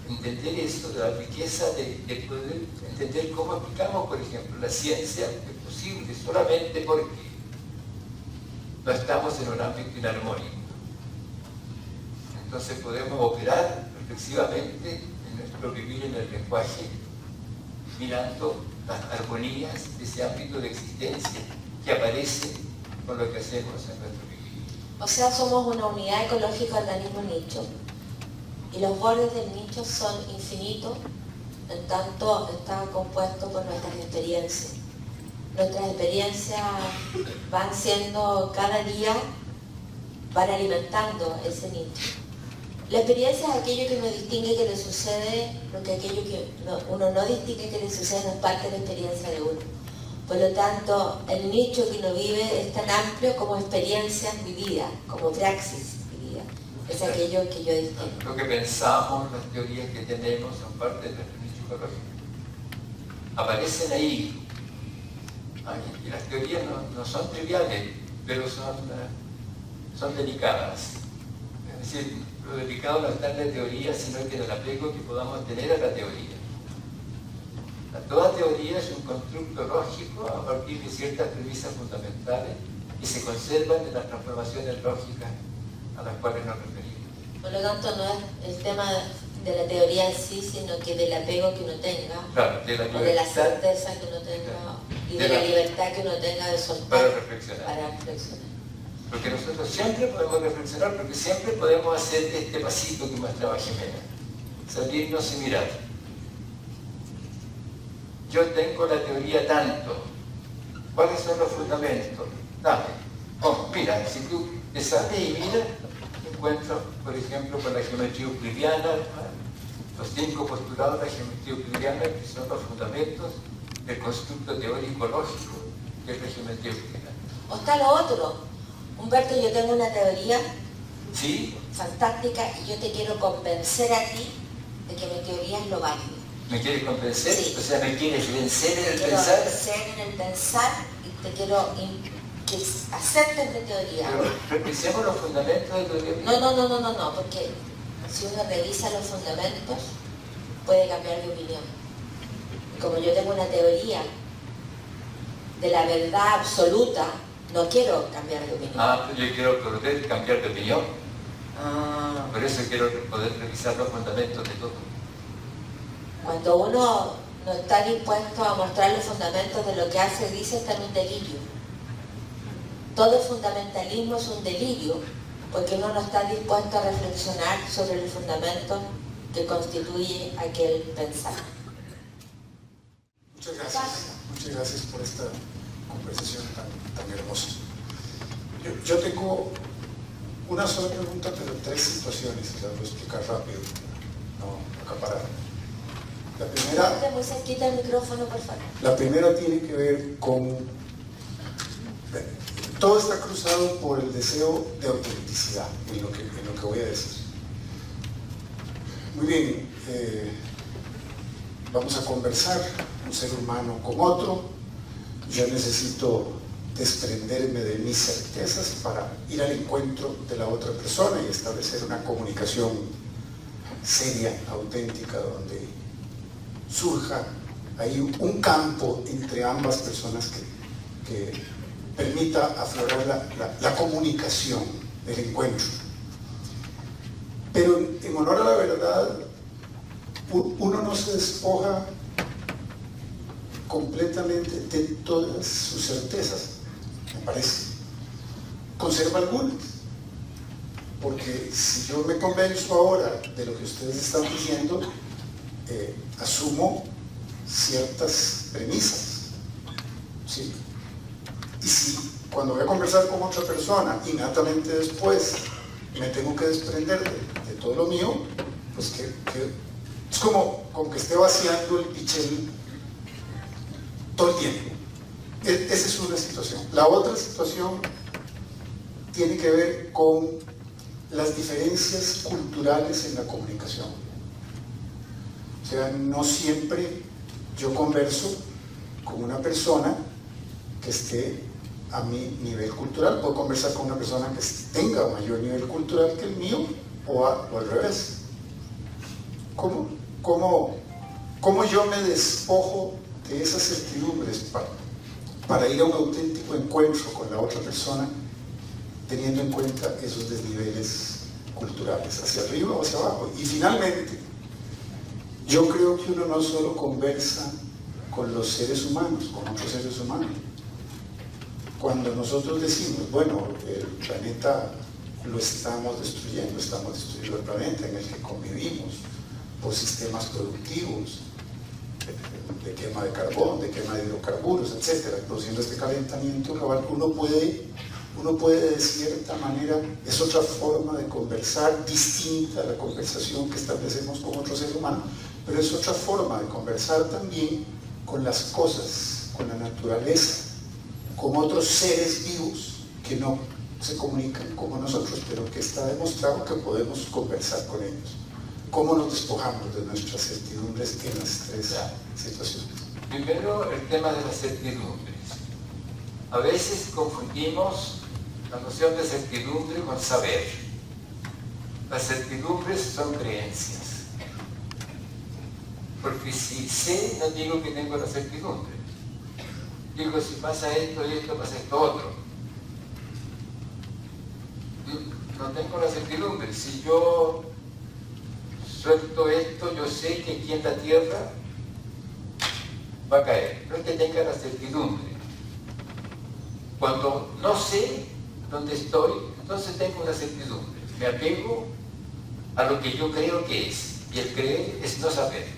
entender esto, de la riqueza de poder entender cómo aplicamos, por ejemplo, la ciencia es posible solamente porque no estamos en un ámbito inarmónico. Entonces podemos operar reflexivamente en nuestro vivir en el lenguaje, mirando las armonías de ese ámbito de existencia que aparece con lo que hacemos en nuestro vivir. O sea, somos una unidad ecológica organismo nicho, y los bordes del nicho son infinitos, en tanto está compuesto por nuestras experiencias. Nuestras experiencias van siendo cada día, van alimentando ese nicho. La experiencia es aquello que nos distingue que le sucede, porque aquello que uno no distingue que le sucede no es parte de la experiencia de uno. Por lo tanto, el nicho que uno vive es tan amplio como experiencias vividas, como praxis vivida. Es aquello que yo distingo. Lo que pensamos, las teorías que tenemos son parte de nuestro nicho ecológico. Aparecen ahí. Y las teorías no son triviales, pero son delicadas. Es decir, lo delicado no está en la teoría, sino en el apego que podamos tener a la teoría. Toda teoría es un constructo lógico a partir de ciertas premisas fundamentales y se conservan en las transformaciones lógicas a las cuales nos referimos. Por lo tanto, no es el tema de la teoría en sí, sino que del apego que uno tenga, claro, o de la certeza que uno tenga, y de la libertad que uno tenga de soltar para reflexionar. Porque nosotros siempre podemos reflexionar, porque siempre podemos hacer este pasito que mostraba Jimena, salirnos y mirar. Yo tengo la teoría tanto, ¿cuáles son los fundamentos? Dame. Oh, mira, si tú te sales y miras, encuentro, por ejemplo, con la geometría euclidiana, los 5 postulados de la geometría euclidiana, que son los fundamentos del constructo teórico lógico, que es la geometría euclidiana. O está lo otro. Humberto, yo tengo una teoría ¿sí? fantástica y yo te quiero convencer a ti de que mi teoría es lo válido. ¿Me quieres convencer? Sí. O sea, ¿me quieres vencer en el Quiero pensar? vencer en el pensar y te quiero que aceptes de teoría. Pero revisemos los fundamentos de tu teoría. No, porque si uno revisa los fundamentos, puede cambiar de opinión. Y como yo tengo una teoría de la verdad absoluta, no quiero cambiar de opinión. Pues yo quiero poder cambiar de opinión. Por eso quiero poder revisar los fundamentos de todo. Cuando uno no está dispuesto a mostrar los fundamentos de lo que hace y dice, está en un delirio. Todo fundamentalismo es un delirio, porque uno no está dispuesto a reflexionar sobre los fundamentos que constituye aquel pensar. Muchas gracias por esta conversación tan hermosa. Yo tengo una sola pregunta, pero 3 situaciones, y las voy a explicar rápido, no acaparar. La primera... Muy cerquita el micrófono, por favor. La primera tiene que ver con... Todo está cruzado por el deseo de autenticidad, en lo que voy a decir. Muy bien, vamos a conversar, un ser humano con otro. Yo necesito desprenderme de mis certezas para ir al encuentro de la otra persona y establecer una comunicación seria, auténtica, donde surja ahí un campo entre ambas personas que permita aflorar la comunicación, el encuentro. Pero en honor a la verdad, uno no se despoja completamente de todas sus certezas, me parece. Conserva algunas, porque si yo me convenzo ahora de lo que ustedes están diciendo, asumo ciertas premisas, ¿sí? Y si cuando voy a conversar con otra persona, inmediatamente después me tengo que desprender de todo lo mío, pues que es como que esté vaciando el pichel todo el tiempo. Esa es una situación. La otra situación tiene que ver con las diferencias culturales en la comunicación. O sea, no siempre yo converso con una persona que esté a mi nivel cultural. Puedo conversar con una persona que tenga mayor nivel cultural que el mío o al revés. ¿Cómo yo me despojo de esas certidumbres para ir a un auténtico encuentro con la otra persona, teniendo en cuenta esos desniveles culturales, hacia arriba o hacia abajo? Y finalmente, yo creo que uno no solo conversa con los seres humanos, con otros seres humanos. Cuando nosotros decimos, bueno, el planeta lo estamos destruyendo el planeta en el que convivimos por sistemas productivos, de quema de carbón, de quema de hidrocarburos, etcétera, produciendo este calentamiento global, uno puede de cierta manera, es otra forma de conversar, distinta a la conversación que establecemos con otro ser humano, pero es otra forma de conversar también con las cosas, con la naturaleza, con otros seres vivos que no se comunican como nosotros, pero que está demostrado que podemos conversar con ellos. ¿Cómo nos despojamos de nuestras certidumbres en las 3 situaciones? Primero, el tema de las certidumbres. A veces confundimos la noción de certidumbre con saber. Las certidumbres son creencias. Porque si sé, no digo que tengo la certidumbre. Digo, si pasa esto y esto, pasa esto otro. No tengo la certidumbre. Si yo suelto esto, yo sé que aquí en la tierra va a caer. No es que tenga la certidumbre. Cuando no sé dónde estoy, entonces tengo una certidumbre. Me apego a lo que yo creo que es. Y el creer es no saber.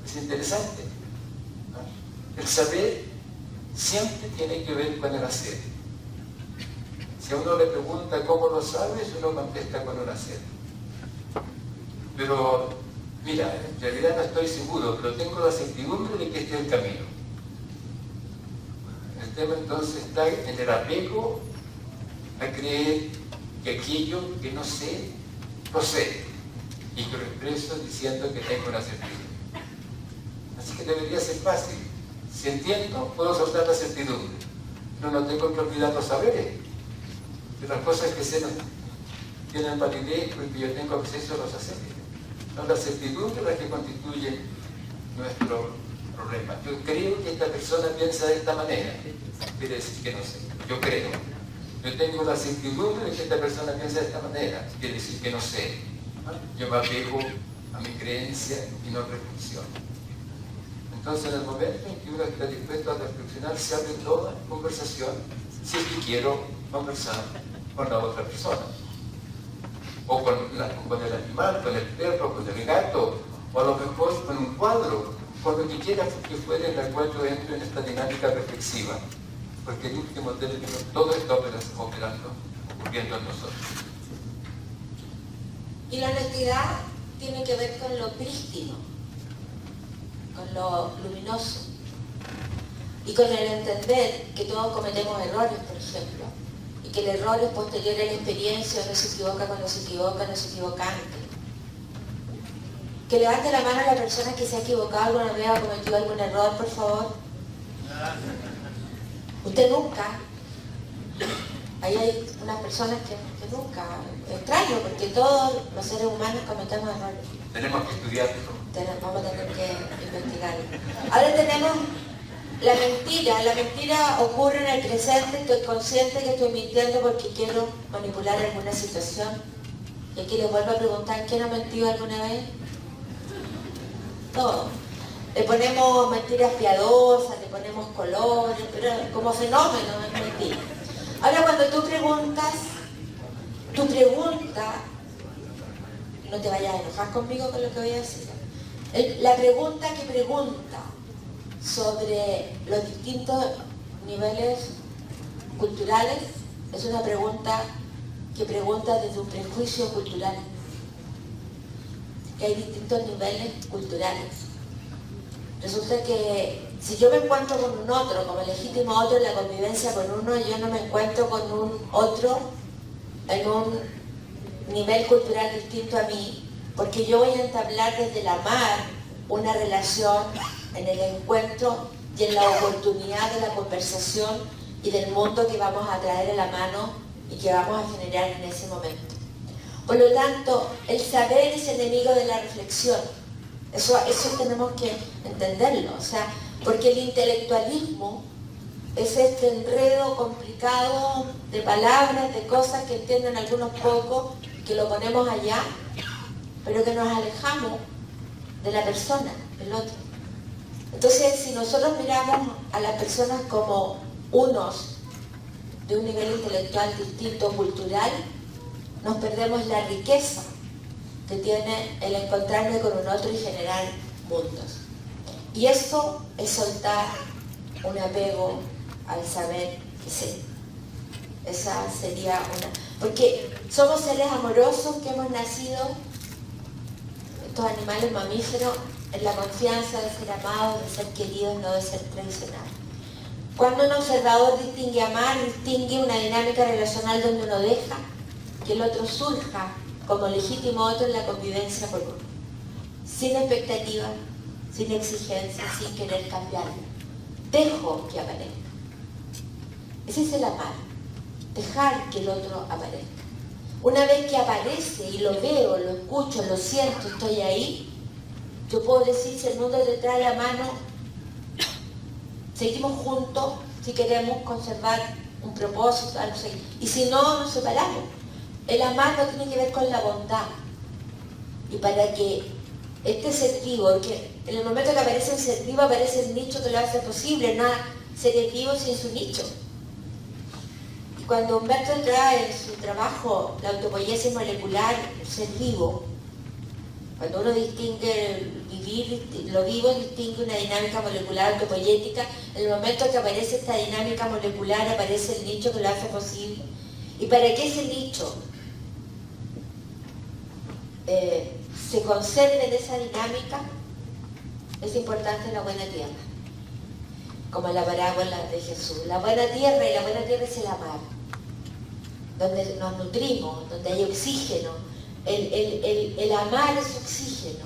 Es interesante. El saber siempre tiene que ver con el hacer. Si a uno le pregunta cómo lo sabes, uno contesta con el hacer. Pero, mira, en realidad no estoy seguro, pero tengo la certidumbre de que este es el camino. El tema entonces está en el apego a creer que aquello que no sé, lo sé. Y que lo expreso diciendo que tengo la certidumbre. Así que debería ser fácil. Si entiendo, puedo soltar la certidumbre. Pero no tengo que olvidar los saberes. De las cosas que sé no tienen validez porque yo tengo acceso a los haceres. No la certidumbre es la que constituye nuestro problema. Yo creo que esta persona piensa de esta manera. Quiere decir que no sé. Yo creo. Yo tengo la certidumbre de que esta persona piensa de esta manera. Quiere decir que no sé. Yo me apego a mi creencia y no reflexiono. Entonces, en el momento en que uno está dispuesto a reflexionar, se abre toda conversación, si es que quiero conversar con la otra persona. O con el animal, con el perro, con el gato, o a lo mejor con un cuadro, con lo que quiera que fuera en la cual yo entro en esta dinámica reflexiva. porque en último término todo está ocurriendo en nosotros. Y la honestidad tiene que ver con lo prístino, con lo luminoso, y con el entender que todos cometemos errores, por ejemplo, y que el error es posterior a la experiencia, no se equivoca cuando se equivoca, no se equivoca antes. Que levante la mano a la persona que se ha equivocado alguna vez o cometido algún error, por favor. Usted nunca. Ahí hay unas personas que nunca. Extraño, porque todos los seres humanos cometemos errores. Tenemos que estudiarlo. Vamos a tener que investigarlo. Ahora tenemos la mentira. La mentira ocurre en el presente. Estoy consciente que estoy mintiendo porque quiero manipular alguna situación. Y aquí les vuelvo a preguntar, ¿quién ha mentido alguna vez? Todo. Le ponemos mentiras piadosas, le ponemos colores, pero como fenómeno es mentira. Ahora cuando tú preguntas, tu pregunta, no te vayas a enojar conmigo con lo que voy a decir. La pregunta que pregunta sobre los distintos niveles culturales es una pregunta que pregunta desde un prejuicio cultural. Que hay distintos niveles culturales. Resulta que si yo me encuentro con un otro, como legítimo otro en la convivencia con uno, yo no me encuentro con un otro en un nivel cultural distinto a mí, porque yo voy a entablar desde el amar una relación en el encuentro y en la oportunidad de la conversación y del mundo que vamos a traer en la mano y que vamos a generar en ese momento. Por lo tanto, el saber es enemigo de la reflexión. Eso tenemos que entenderlo. O sea, porque el intelectualismo es este enredo complicado de palabras, de cosas que entienden algunos pocos, que lo ponemos allá, pero que nos alejamos de la persona, del otro. Entonces, si nosotros miramos a las personas como unos de un nivel intelectual distinto, cultural, nos perdemos la riqueza que tiene el encontrarme con un otro y generar mundos. Y eso es soltar un apego al saber que sé. Esa sería una... Porque somos seres amorosos que hemos nacido, estos animales mamíferos, en la confianza de ser amados, de ser queridos, no de ser traicionados. Cuando un observador distingue amar, distingue una dinámica relacional donde uno deja que el otro surja como legítimo otro en la convivencia con uno, sin expectativa, sin exigencia, sin querer cambiarlo. Dejo que aparezca. Ese es el amar, dejar que el otro aparezca. Una vez que aparece y lo veo, lo escucho, lo siento, estoy ahí, yo puedo decir, si el mundo te trae la mano, seguimos juntos si queremos conservar un propósito, algo así. Y si no, nos separamos. El amar no tiene que ver con la bondad. Y para que este ser vivo, que en el momento que aparece un ser vivo, aparece el nicho que lo hace posible, nada ser vivo sin su nicho. Y cuando Humberto trae en su trabajo la autopoiesis molecular, el ser vivo, cuando uno distingue lo vivo, distingue una dinámica molecular autopoyética, en el momento que aparece esta dinámica molecular, aparece el nicho que lo hace posible. ¿Y para que ese nicho se conserve en esa dinámica? Es importante la buena tierra, como la parábola de Jesús. La buena tierra, y la buena tierra es el amar, donde nos nutrimos, donde hay oxígeno. El amar es oxígeno,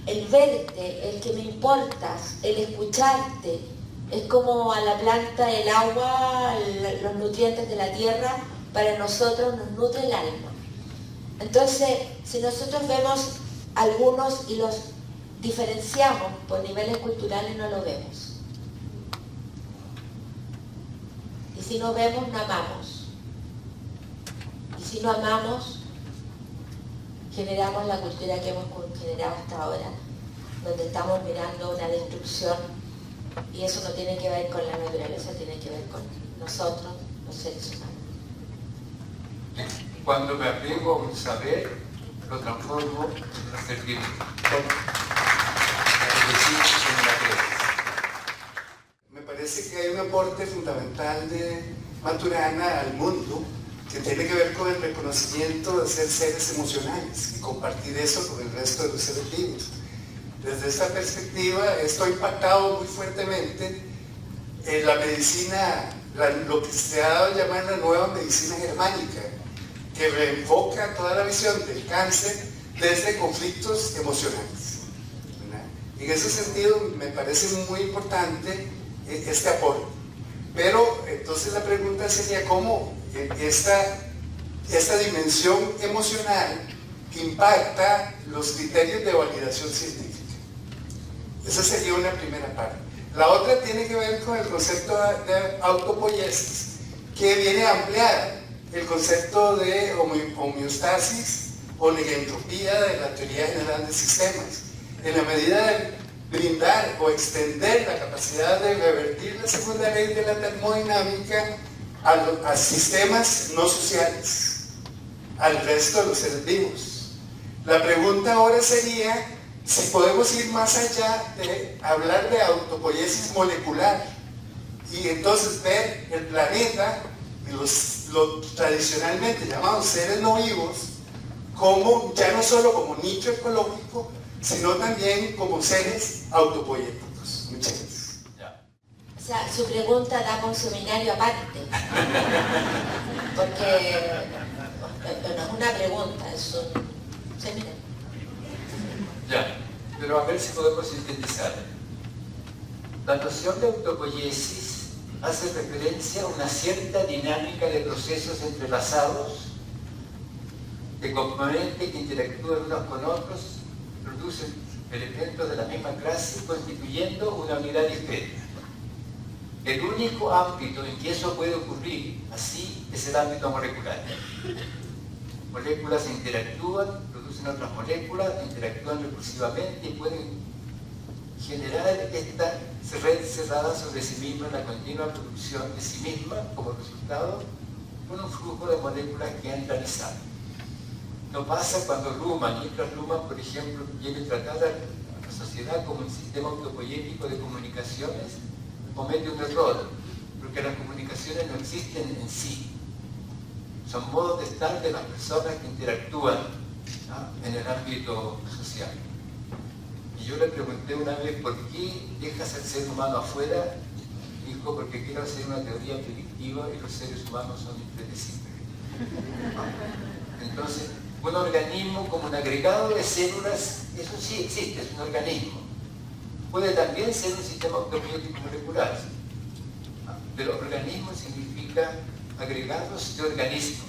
el verte, el que me importas, el escucharte, es como a la planta el agua, los nutrientes de la tierra, para nosotros nos nutre el alma. Entonces, si nosotros vemos algunos y los diferenciamos por niveles culturales, no lo vemos. Y si no vemos, no amamos. Y si no amamos, generamos la cultura que hemos generado hasta ahora, donde estamos mirando una destrucción, y eso no tiene que ver con la naturaleza, tiene que ver con nosotros, los seres humanos. Cuando me apego a un saber, lo transformo en un servicio. Me parece parece que hay un aporte fundamental de Maturana al mundo que tiene que ver con el reconocimiento de ser seres emocionales y compartir eso con el resto de los seres vivos. Desde esta perspectiva, esto ha impactado muy fuertemente en la medicina, lo que se ha dado a llamar la nueva medicina germánica, que reenfoca toda la visión del cáncer desde conflictos emocionales, ¿verdad? En ese sentido, me parece muy importante este aporte. Pero entonces la pregunta sería cómo esta dimensión emocional impacta los criterios de validación científica. Esa sería una primera parte. La otra tiene que ver con el concepto de autopoiesis, que viene a ampliar el concepto de homeostasis o negentropía de la teoría general de sistemas. En la medida de brindar o extender la capacidad de revertir la segunda ley de la termodinámica a sistemas no sociales, al resto de los seres vivos. La pregunta ahora sería si podemos ir más allá de hablar de autopoiesis molecular y entonces ver el planeta y los tradicionalmente llamados seres no vivos como, ya no solo como nicho ecológico, sino también como seres autopoéticos. Muchas gracias. O sea, su pregunta da con seminario aparte. Porque no es una pregunta, es un seminario. Ya, pero a ver si podemos sintetizar. La noción de autopoiesis hace referencia a una cierta dinámica de procesos entrelazados, de componentes que interactúan unos con otros, producen elementos de la misma clase, constituyendo una unidad discreta. El único ámbito en que eso puede ocurrir así es el ámbito molecular. Moléculas interactúan, producen otras moléculas, interactúan recursivamente y pueden generar esta red cerrada sobre sí misma, la continua producción de sí misma como resultado con un flujo de moléculas que han realizado. No pasa cuando Luhmann y otras Luhmann, por ejemplo, quieren tratar a la sociedad como un sistema autopoiético de comunicaciones, comete un error, porque las comunicaciones no existen en sí. Son modos de estar de las personas que interactúan, ¿no?, en el ámbito social. Y yo le pregunté una vez, ¿por qué dejas al ser humano afuera? Dijo, porque quiero hacer una teoría predictiva y los seres humanos son impredecibles. Entonces, un organismo como un agregado de células, eso sí existe, es un organismo. Puede también ser un sistema autopoiético molecular, pero organismo significa agregados de organismos,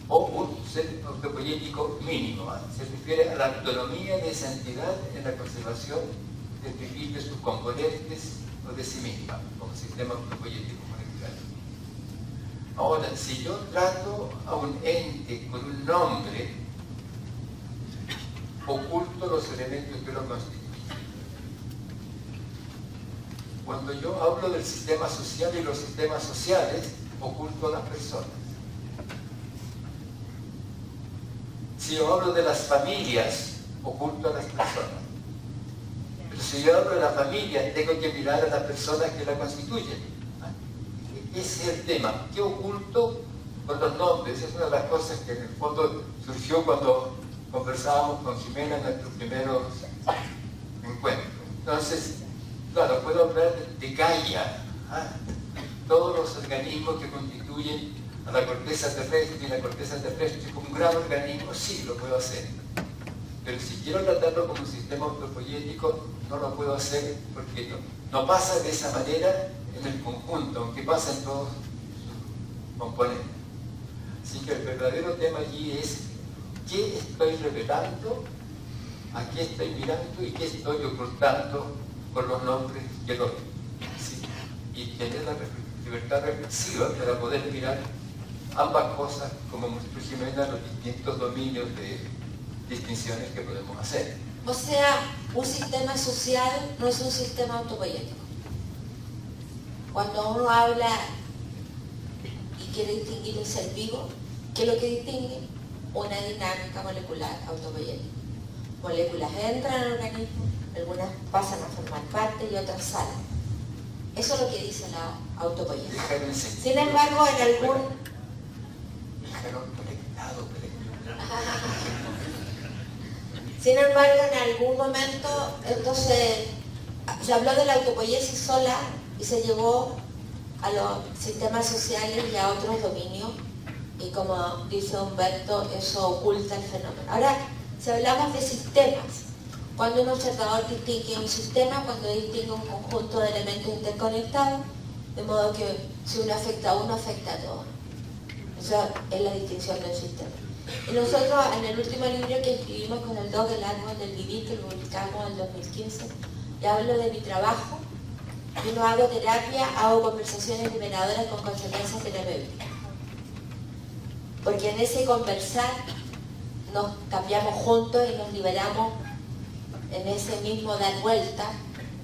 o un ser autopoiético mínimo, se refiere a la autonomía de esa entidad en la conservación de sus componentes o de sí misma, como sistema autopoiético molecular. Ahora, si yo trato a un ente con un nombre, oculto los elementos que lo constituyen. Cuando yo hablo del sistema social y los sistemas sociales, oculto a las personas. Si yo hablo de las familias, oculto a las personas. Pero si yo hablo de la familia, tengo que mirar a las personas que la constituyen. Ese es el tema. ¿Qué oculto con los nombres? Es una de las cosas que en el fondo surgió cuando conversábamos con Jimena en nuestros primeros encuentros. Entonces, claro, puedo hablar de Gaia, todos los organismos que constituyen a la corteza terrestre, y la corteza terrestre como un gran organismo, sí lo puedo hacer. Pero si quiero tratarlo como un sistema autopoiético, no lo puedo hacer porque no pasa de esa manera en el conjunto, aunque pasa en todos sus componentes. Así que el verdadero tema allí es qué estoy revelando, a qué estoy mirando y qué estoy ocultando con los nombres que doy. ¿Sí? Y tener la libertad reflexiva para poder mirar ambas cosas, como mostró Jimena, los distintos dominios de distinciones que podemos hacer. O sea, un sistema social no es un sistema autopoiético. Cuando uno habla y quiere distinguir un ser vivo, ¿qué es lo que distingue? Una dinámica molecular autopoiética. Moléculas entran al organismo, algunas pasan a formar parte y otras salen. Eso es lo que dice la autopoiesis. Dejaron sentido. Sin embargo, en algún... Dejaron conectado. Sin embargo, en algún momento, entonces, se habló de la autopoiesis sola y se llevó a los sistemas sociales y a otros dominios, y como dice Humberto, eso oculta el fenómeno. Ahora, si hablamos de sistemas, cuando un observador distingue un sistema, cuando distingue un conjunto de elementos interconectados, de modo que si uno afecta a uno, afecta a todos. Esa es la distinción del sistema. Y nosotros, en el último libro que escribimos con el Doc, El árbol del vivir, que lo publicamos en 2015, ya hablo de mi trabajo. Yo no hago terapia, hago conversaciones liberadoras con consecuencias terapéuticas. Porque en ese conversar nos cambiamos juntos y nos liberamos en ese mismo dar vuelta,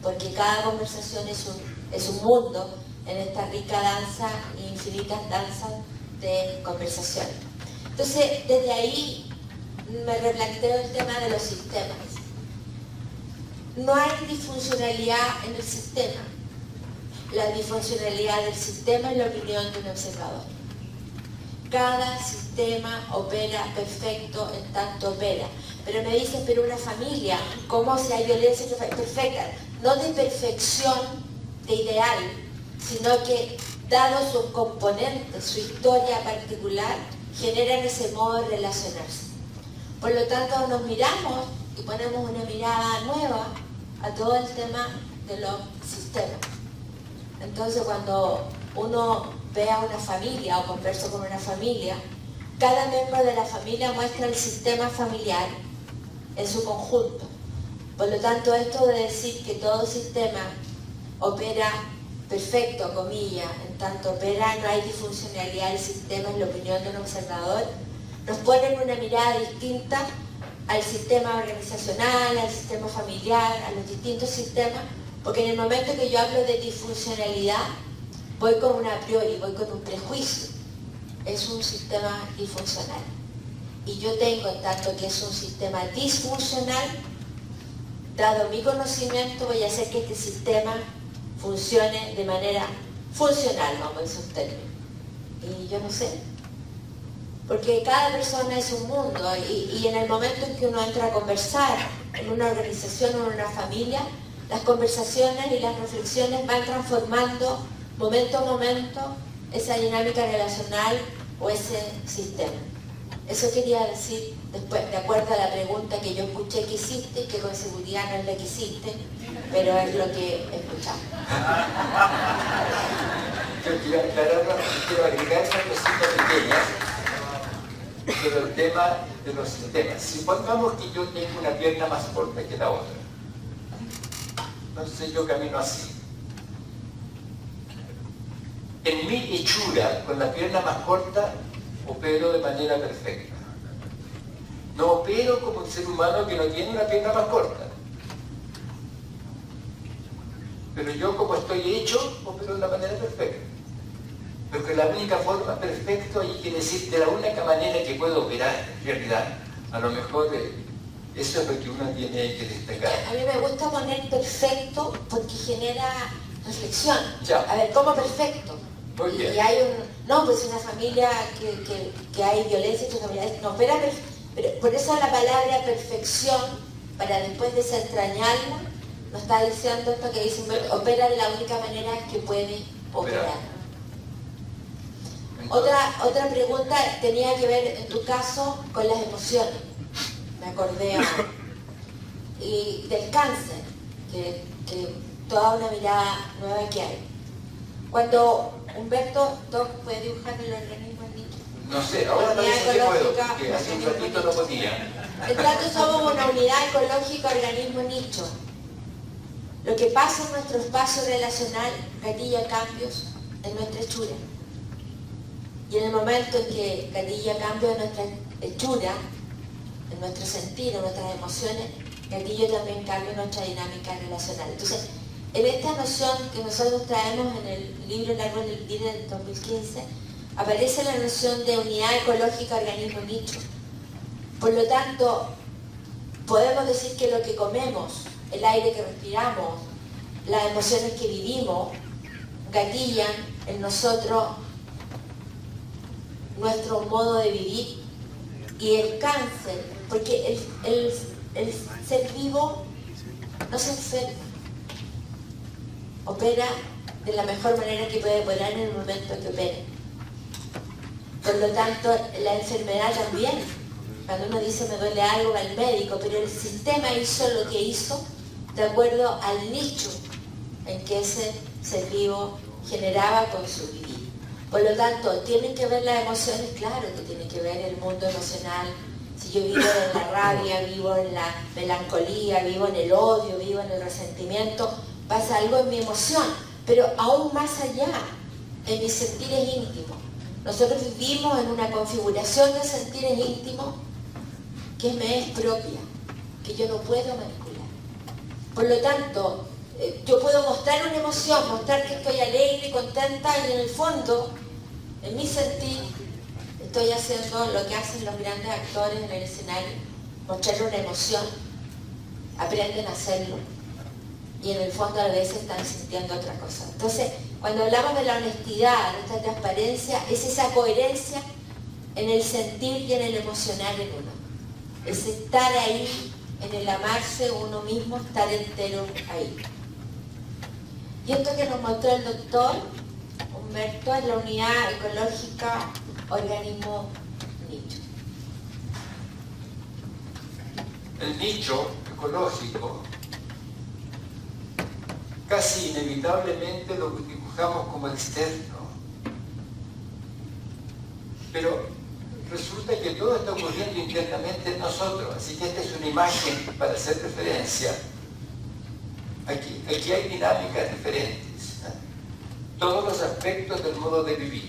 porque cada conversación es un mundo en esta rica danza e infinitas danzas de conversación. Entonces, desde ahí me replanteo el tema de los sistemas. No hay disfuncionalidad en el sistema. La disfuncionalidad del sistema es la opinión de un observador. Cada sistema opera perfecto en tanto opera. Pero me dicen, pero una familia, ¿cómo si hay violencia perfecta? No de perfección, de ideal, sino que, dado sus componentes, su historia particular, generan ese modo de relacionarse. Por lo tanto, nos miramos y ponemos una mirada nueva a todo el tema de los sistemas. Entonces, cuando uno ve a una familia o conversa con una familia, cada miembro de la familia muestra el sistema familiar en su conjunto. Por lo tanto, esto de decir que todo sistema opera perfecto, comillas, en tanto opera, no hay disfuncionalidad del sistema, en la opinión de un observador, nos pone en una mirada distinta al sistema organizacional, al sistema familiar, a los distintos sistemas, porque en el momento que yo hablo de disfuncionalidad, voy con un a priori, voy con un prejuicio. Es un sistema disfuncional. Y yo tengo, en tanto que es un sistema disfuncional, dado mi conocimiento, voy a hacer que este sistema funcione de manera funcional, vamos a decir un término. Y yo no sé. Porque cada persona es un mundo y en el momento en que uno entra a conversar en una organización o en una familia, las conversaciones y las reflexiones van transformando momento a momento esa dinámica relacional o ese sistema. Eso quería decir, después, de acuerdo a la pregunta que yo escuché que hiciste, que con seguridad no es la que hiciste, pero es lo que escuchamos. Yo quiero agregar esa cosita pequeña sobre el tema de los sistemas. Supongamos que yo tengo una pierna más corta que la otra. Entonces yo camino así. En mi hechura, con la pierna más corta, opero de manera perfecta. No opero como un ser humano que no tiene una pierna más corta. Pero yo, como estoy hecho, opero de una manera perfecta. Pero que la única forma perfecta, ahí quiere decir de la única manera que puedo operar, en realidad, a lo mejor eso es lo que uno tiene que destacar. A mí me gusta poner perfecto porque genera reflexión. Ya. A ver, ¿cómo perfecto? Muy bien. Y hay no, pues una familia que hay violencia, no opera pero por eso la palabra perfección, para después desentrañarla, nos está diciendo esto que dice Humberto, opera de la única manera que puede operar. Otra pregunta tenía que ver, en tu caso, con las emociones. Me acordé ahora. Y del cáncer, que toda una mirada nueva que hay. Cuando Humberto puede dibujar el organismo en nicho. No sé, ahora no sé si puedo, porque hace un ratito no podía. En tanto somos una unidad ecológica organismo nicho. Lo que pasa en nuestro espacio relacional gatilla cambios en nuestra hechura. Y en el momento en que gatilla cambios en nuestra hechura, en nuestro sentir, en nuestras emociones, gatilla también cambia nuestra dinámica relacional. Entonces, en esta noción que nosotros traemos en el libro El árbol del vivir del 2015, aparece la noción de unidad ecológica organismo nicho. Por lo tanto, podemos decir que lo que comemos, el aire que respiramos, las emociones que vivimos, gatillan en nosotros nuestro modo de vivir y el cáncer, porque el ser vivo no se enferma, opera de la mejor manera que puede operar en el momento que opere. Por lo tanto, la enfermedad también, cuando uno dice me duele algo, va al médico, pero el sistema hizo lo que hizo de acuerdo al nicho en que ese ser vivo generaba con su vivir. Por lo tanto, ¿tienen que ver las emociones? Claro que tiene que ver el mundo emocional. Si yo vivo en la rabia, vivo en la melancolía, vivo en el odio, vivo en el resentimiento, pasa algo en mi emoción, pero aún más allá, en mis sentires íntimos. Nosotros vivimos en una configuración de sentires íntimos que me es propia, que yo no puedo manipular. Por lo tanto, yo puedo mostrar una emoción, mostrar que estoy alegre y contenta, y en el fondo, en mi sentir, estoy haciendo lo que hacen los grandes actores en el escenario, mostrar una emoción, aprenden a hacerlo, y en el fondo a veces están sintiendo otra cosa. Entonces, cuando hablamos de la honestidad, de esta transparencia, es esa coherencia en el sentir y en el emocional en uno. Es estar ahí, en el amarse uno mismo, estar entero ahí. Y esto que nos mostró el doctor Humberto es la unidad ecológica organismo nicho. El nicho ecológico casi inevitablemente lo dibujamos como externo, pero resulta que todo está ocurriendo internamente en nosotros, así que esta es una imagen para hacer referencia. Aquí hay dinámicas diferentes, ¿eh? Todos los aspectos del modo de vivir.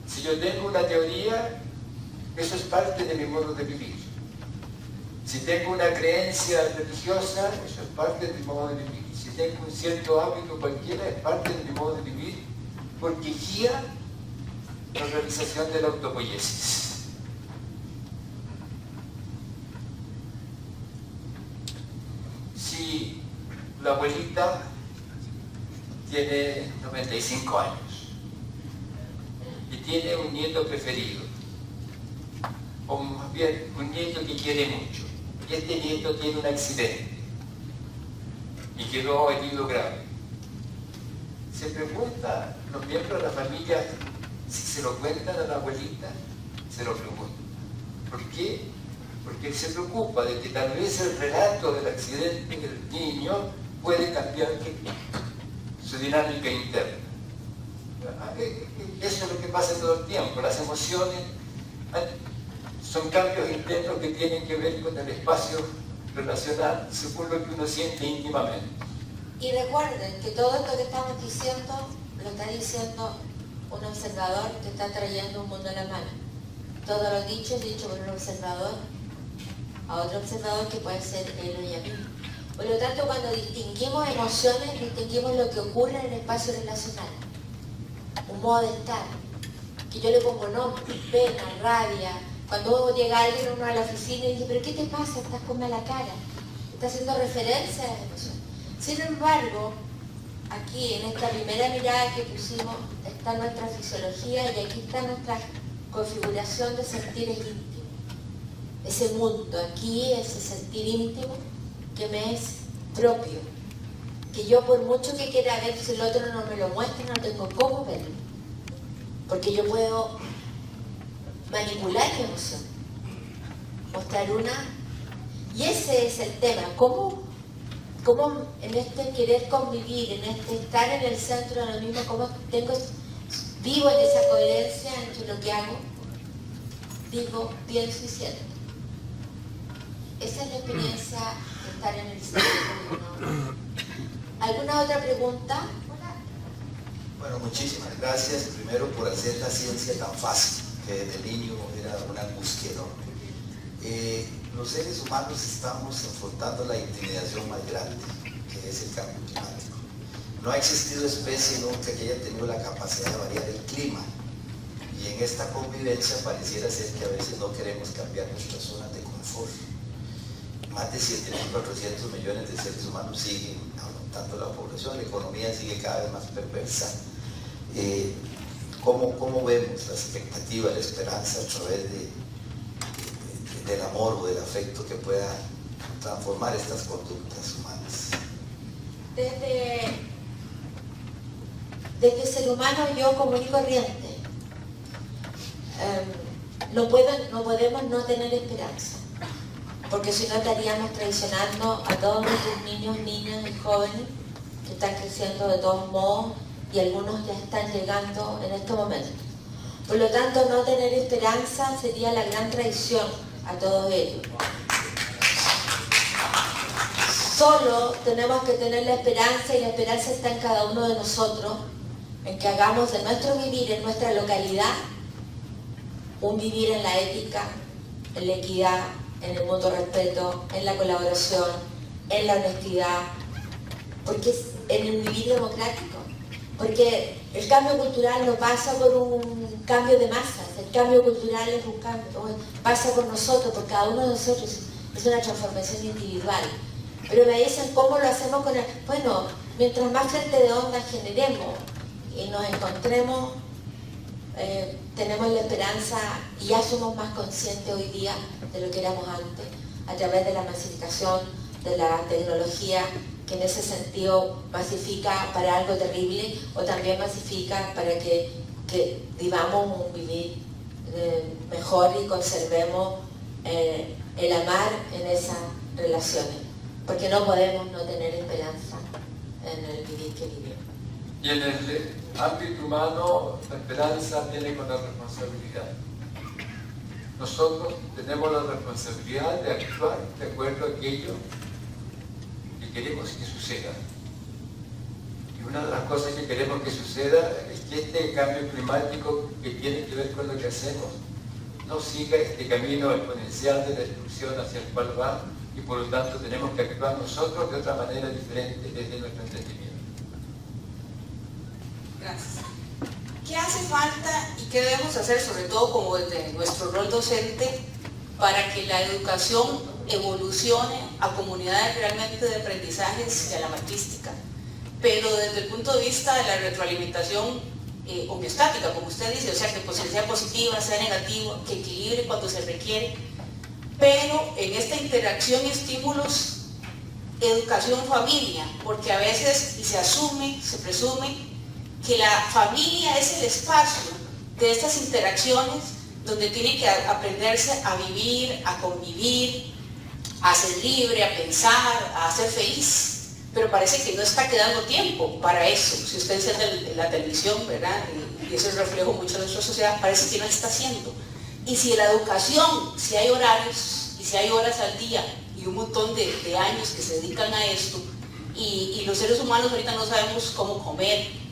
Si yo tengo una teoría, eso es parte de mi modo de vivir. Si tengo una creencia religiosa, eso es parte de mi modo de vivir. Si tengo un cierto hábito cualquiera, es parte de mi modo de vivir, porque guía la realización de la autopoiesis. Si la abuelita tiene 95 años y tiene un nieto preferido, o más bien un nieto que quiere mucho, y este nieto tiene un accidente y quedó herido grave, se pregunta los miembros de la familia si se lo cuentan a la abuelita. Se lo preguntan. ¿Por qué? Porque él se preocupa de que tal vez el relato del accidente del niño puede cambiar su dinámica interna. Eso es lo que pasa todo el tiempo. Las emociones son cambios internos que tienen que ver con el espacio relacional según lo que uno siente íntimamente. Y recuerden que todo esto que estamos diciendo lo está diciendo un observador que está trayendo un mundo a la mano. Todo lo dicho es dicho por un observador a otro observador que puede ser él o ella misma. Por lo tanto, cuando distinguimos emociones, distinguimos lo que ocurre en el espacio relacional. Un modo de estar, que yo le pongo nombre, pena, rabia. Cuando llega alguien uno a la oficina y dice, ¿pero qué te pasa? Estás con mala cara. Está haciendo referencia a las emociones. Sin embargo, aquí en esta primera mirada que pusimos está nuestra fisiología y aquí está nuestra configuración de sentires íntimos. Ese mundo, aquí, ese sentir íntimo que me es propio. Que yo por mucho que quiera ver, si el otro no me lo muestra, no tengo cómo verlo. Porque yo puedo manipular mi emoción, mostrar una. Y ese es el tema. ¿Cómo en este querer convivir, en este estar en el centro de lo mismo, cómo vivo en esa coherencia entre lo que hago, digo, pienso y siento? Esa es la experiencia de estar en el centro. ¿Alguna otra pregunta? Bueno, muchísimas gracias primero por hacer la ciencia tan fácil, que desde niño era una angustia enorme. Los seres humanos estamos enfrentando la intimidación más grande, que es el cambio climático. No ha existido especie nunca que haya tenido la capacidad de variar el clima. Y en esta convivencia pareciera ser que a veces no queremos cambiar nuestras zonas de confort. Más de 7.400 millones de seres humanos siguen aumentando la población, la economía sigue cada vez más perversa. ¿Cómo vemos la expectativa, la esperanza a través del amor o del afecto que pueda transformar estas conductas humanas? Desde ser humano yo común y corriente, no podemos no tener esperanza, porque si no estaríamos traicionando a todos nuestros niños, niñas y jóvenes que están creciendo de todos modos, y algunos ya están llegando en este momento. Por lo tanto, no tener esperanza sería la gran traición a todos ellos. Solo tenemos que tener la esperanza, y la esperanza está en cada uno de nosotros, en que hagamos de nuestro vivir en nuestra localidad un vivir en la ética, en la equidad, en el mutuo respeto, en la colaboración, en la honestidad, porque es en el vivir democrático. Porque el cambio cultural no pasa por un cambio de masas, el cambio cultural es un cambio, pasa por nosotros, por cada uno de nosotros, es una transformación individual. Pero me dicen cómo lo hacemos con el... Bueno, mientras más frente de onda generemos y nos encontremos, tenemos la esperanza y ya somos más conscientes hoy día de lo que éramos antes, a través de la masificación, de la tecnología, que en ese sentido masifica para algo terrible, o también masifica para que vivamos un vivir mejor y conservemos el amar en esas relaciones, porque no podemos no tener esperanza en el vivir que vivimos. Y en el ámbito humano, la esperanza viene con la responsabilidad. Nosotros tenemos la responsabilidad de actuar de acuerdo a aquello que queremos que suceda. Y una de las cosas que queremos que suceda es que este cambio climático que tiene que ver con lo que hacemos no siga este camino exponencial de destrucción hacia el cual va, y por lo tanto tenemos que actuar nosotros de otra manera diferente desde nuestro entendimiento. Gracias. ¿Qué hace falta y qué debemos hacer, sobre todo como desde nuestro rol docente, para que la educación evolucione a comunidades realmente de aprendizajes y a la matrística? Pero desde el punto de vista de la retroalimentación homeostática, como usted dice, o sea, que sea positiva, sea negativa, que equilibre cuando se requiere, pero en esta interacción y estímulos, educación-familia, porque a veces se asume, se presume que la familia es el espacio de estas interacciones donde tiene que aprenderse a vivir, a convivir, a ser libre, a pensar, a ser feliz. Pero parece que no está quedando tiempo para eso. Si usted enciende la televisión, ¿verdad? Y eso es reflejo mucho de nuestra sociedad, parece que no está haciendo. Y si la educación, si hay horarios y si hay horas al día y un montón de años que se dedican a esto, y los seres humanos ahorita no sabemos cómo comer,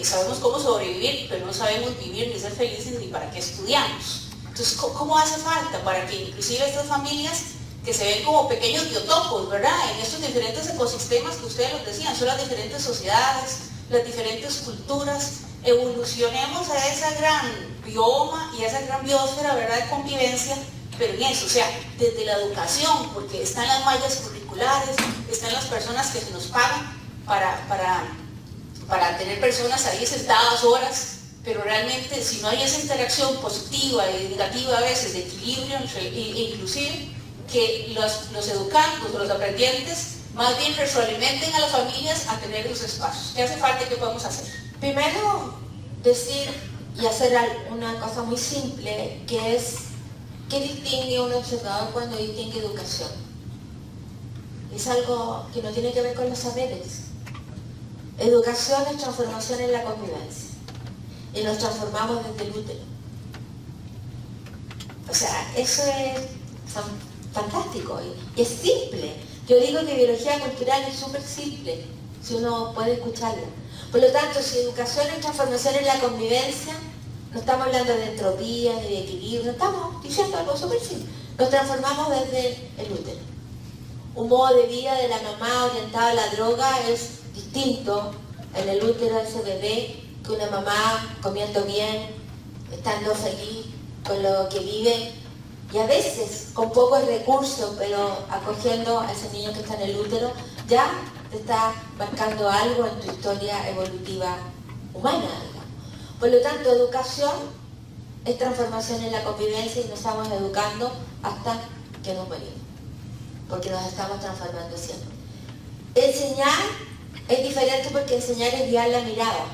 sabemos cómo sobrevivir, pero no sabemos vivir ni ser felices ni para qué estudiamos. Entonces, ¿cómo hace falta para que inclusive estas familias que se ven como pequeños biotopos, ¿verdad? En estos diferentes ecosistemas que ustedes los decían, son las diferentes sociedades, las diferentes culturas, evolucionemos a esa gran bioma y a esa gran biosfera, ¿verdad?, de convivencia, pero en eso, o sea, desde la educación, porque están las mallas curriculares, están las personas que se nos pagan para tener personas ahí sentadas horas, pero realmente si no hay esa interacción positiva y negativa a veces, de equilibrio inclusive, que los educandos o los aprendientes más bien retroalimenten a las familias a tener esos espacios. ¿Qué hace falta y qué podemos hacer? Primero, decir y hacer una cosa muy simple, que es ¿qué distingue un observador cuando distingue educación? Es algo que no tiene que ver con los saberes. Educación es transformación en la convivencia, y nos transformamos desde el útero. O sea, eso es fantástico y es simple. Yo digo que biología cultural es súper simple, si uno puede escucharla. Por lo tanto, si educación es transformación en la convivencia, no estamos hablando de entropía ni de equilibrio, estamos diciendo algo súper simple. Nos transformamos desde el útero. Un modo de vida de la mamá orientado a la droga es distinto en el útero de ese bebé que una mamá comiendo bien, estando feliz con lo que vive, y a veces con pocos recursos, pero acogiendo a ese niño que está en el útero, ya te está marcando algo en tu historia evolutiva humana, digamos. Por lo tanto, educación es transformación en la convivencia y nos estamos educando hasta que nos morimos, porque nos estamos transformando siempre. Enseñar es diferente porque enseñar es guiar la mirada.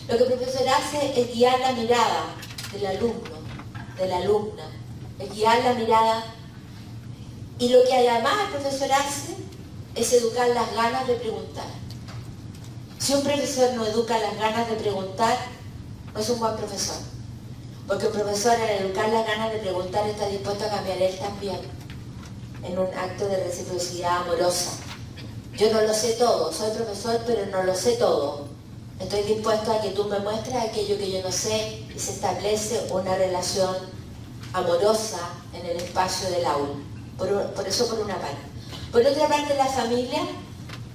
Lo que el profesor hace es guiar la mirada del alumno, de la alumna, es guiar la mirada. Y lo que además el profesor hace es educar las ganas de preguntar. Si un profesor no educa las ganas de preguntar, no es un buen profesor. Porque un profesor al educar las ganas de preguntar está dispuesto a cambiar él también, en un acto de reciprocidad amorosa. Yo no lo sé todo, soy profesor, pero no lo sé todo. Estoy dispuesto a que tú me muestres aquello que yo no sé y se establece una relación amorosa en el espacio del aula. Por eso por una parte. Por otra parte, la familia,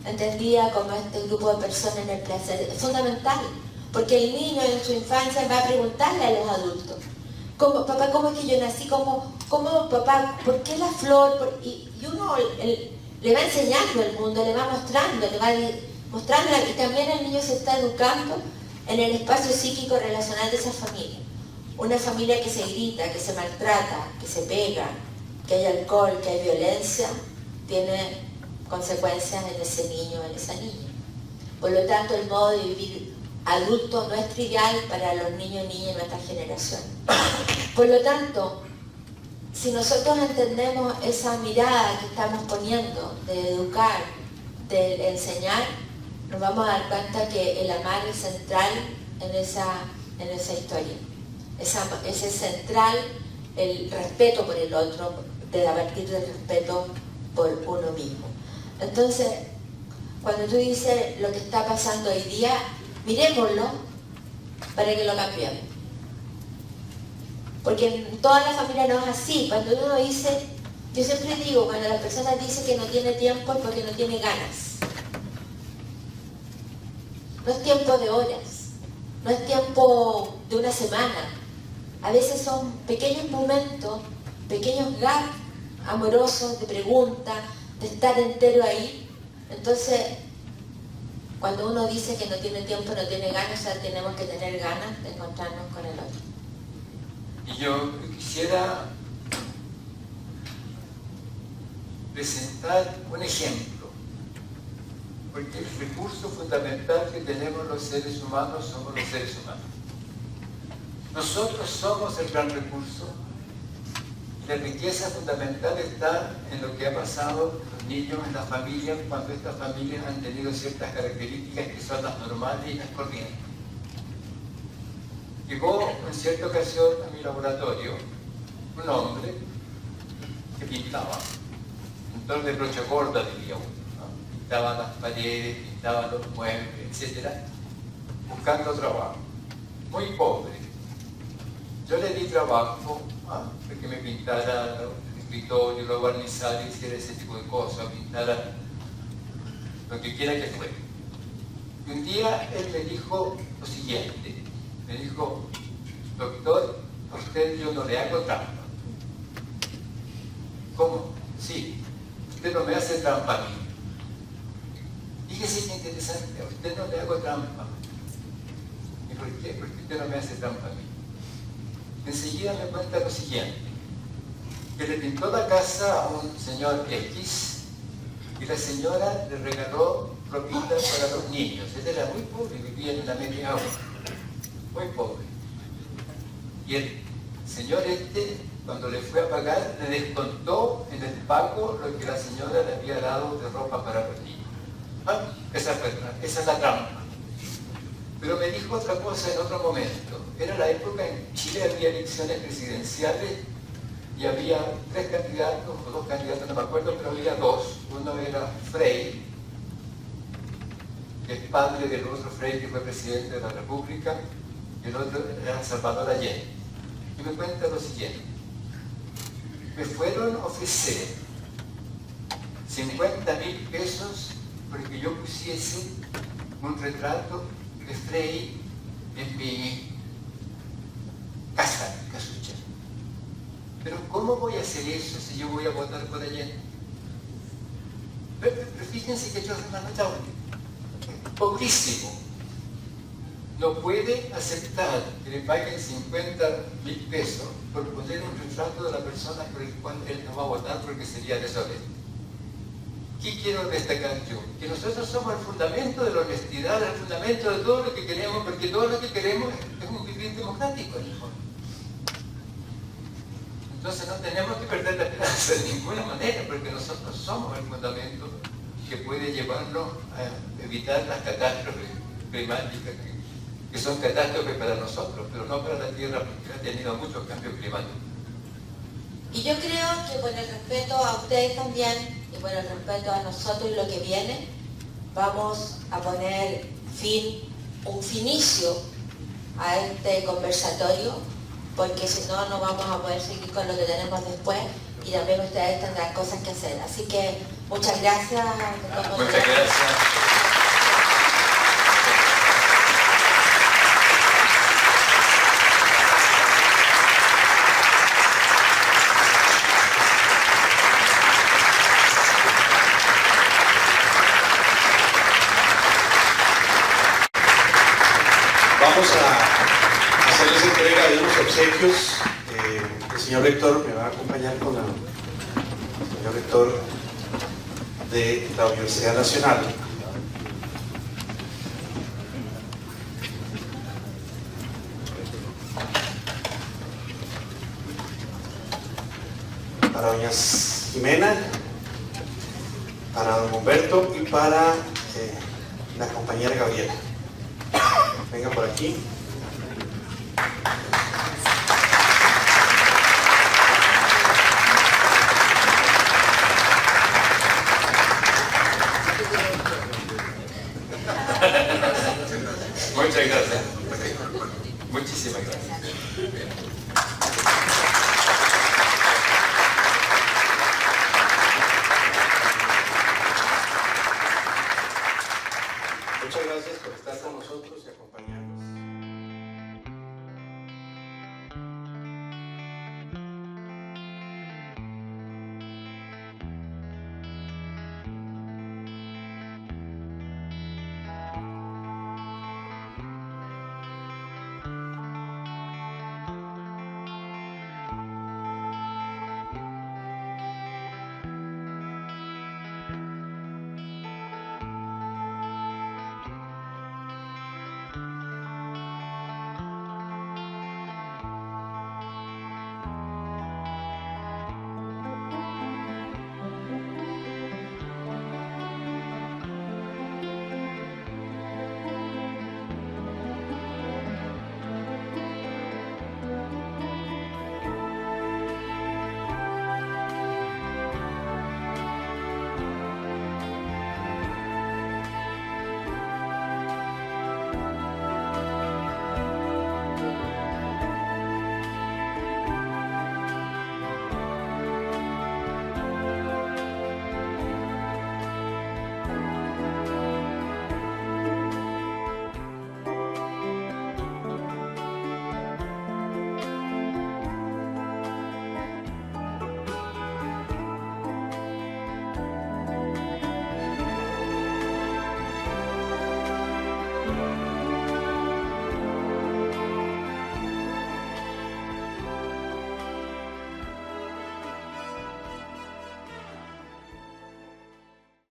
entendida como este grupo de personas en el placer, es fundamental, porque el niño en su infancia va a preguntarle a los adultos, papá, ¿cómo es que yo nací? ¿Cómo papá? ¿Por qué la flor? Y uno le va enseñando el mundo, le va mostrando, y también el niño se está educando en el espacio psíquico relacional de esa familia. Una familia que se grita, que se maltrata, que se pega, que hay alcohol, que hay violencia, tiene consecuencias en ese niño, en esa niña. Por lo tanto, el modo de vivir adulto no es trivial para los niños y niñas de nuestra generación. Por lo tanto, si nosotros entendemos esa mirada que estamos poniendo de educar, de enseñar, nos vamos a dar cuenta que el amar es central en esa historia. Ese es central el respeto por el otro, a partir del respeto por uno mismo. Entonces, cuando tú dices lo que está pasando hoy día, miremoslo para que lo cambiemos. Porque en toda la familia no es así. Cuando uno dice, yo siempre digo, cuando la persona dice que no tiene tiempo es porque no tiene ganas. No es tiempo de horas, no es tiempo de una semana. A veces son pequeños momentos, pequeños gaps amorosos de pregunta, de estar entero ahí. Entonces, cuando uno dice que no tiene tiempo, no tiene ganas, ya tenemos que tener ganas de encontrarnos con el otro. Y yo quisiera presentar un ejemplo, porque el recurso fundamental que tenemos los seres humanos somos los seres humanos. Nosotros somos el gran recurso. La riqueza fundamental está en lo que ha pasado los niños en las familias cuando estas familias han tenido ciertas características que son las normales y las corrientes. Llegó en cierta ocasión a mi laboratorio un hombre que pintaba, pintor de brocha gorda, diría uno, ¿no? Pintaba las paredes, pintaba los muebles, etc., buscando trabajo. Muy pobre. Yo le di trabajo, que me pintara el escritorio, lo barnizara, hiciera ese tipo de cosas, pintara lo que quiera que fuera. Y un día él me dijo lo siguiente, me dijo, doctor, a usted yo no le hago trampa. ¿Cómo? Sí, usted no me hace trampa a mí. Fíjese qué interesante, a usted no le hago trampa. ¿Y por qué? Porque usted no me hace trampa a mí. Enseguida me cuenta lo siguiente, que le pintó la casa a un señor X y la señora le regaló ropita para los niños. Él era muy pobre, vivía en la media agua, muy pobre. Y el señor cuando le fue a pagar, le descontó en el pago lo que la señora le había dado de ropa para los niños. Esa es la trampa. Pero me dijo otra cosa en otro momento. Era la época en Chile, había elecciones presidenciales y había 3 candidatos, o 2 candidatos, no me acuerdo, pero había 2. Uno era Frei, que es padre del otro Frei que fue presidente de la República, y el otro era Salvador Allende. Y me cuenta lo siguiente. Me fueron a ofrecer 50.000 pesos porque yo pusiese un retrato de Frei en mi casa, casucha. Pero ¿cómo voy a hacer eso si yo voy a votar por Allende? 50.000 pesos. ¿Pero cómo voy a hacer eso si yo voy a votar por Frei? 50.000 pesos. ¿Cómo voy a hacer eso si yo voy a votar por Allende? 50.000 pesos. ¿Cómo voy a hacer eso si yo voy a votar por Allende? Pero fíjense que yo soy más notable. Pobrísimo. No puede aceptar que le paguen 50.000 pesos por poner un retrato de la persona por el cual él no va a votar porque sería deshonesto. ¿Qué quiero destacar yo? Que nosotros somos el fundamento de la honestidad, el fundamento de todo lo que queremos, porque todo lo que queremos es un vivir democrático en el fondo. Entonces no tenemos que perder la esperanza de ninguna manera, porque nosotros somos el fundamento que puede llevarnos a evitar las catástrofes climáticas, que son catástrofes para nosotros, pero no para la Tierra, porque ha tenido muchos cambios climáticos. Y yo creo que por el respeto a ustedes también, y por el respeto a nosotros y lo que viene, vamos a poner un finicio a este conversatorio, porque si no, no vamos a poder seguir con lo que tenemos después, y también ustedes tendrán cosas que hacer. Así que muchas gracias. Muchas gracias. Vamos a hacerles entrega de unos obsequios. El señor rector me va a acompañar con el señor rector de la Universidad Nacional. Para doña Jimena, para don Humberto y para la compañera Gabriela. Venga por aquí.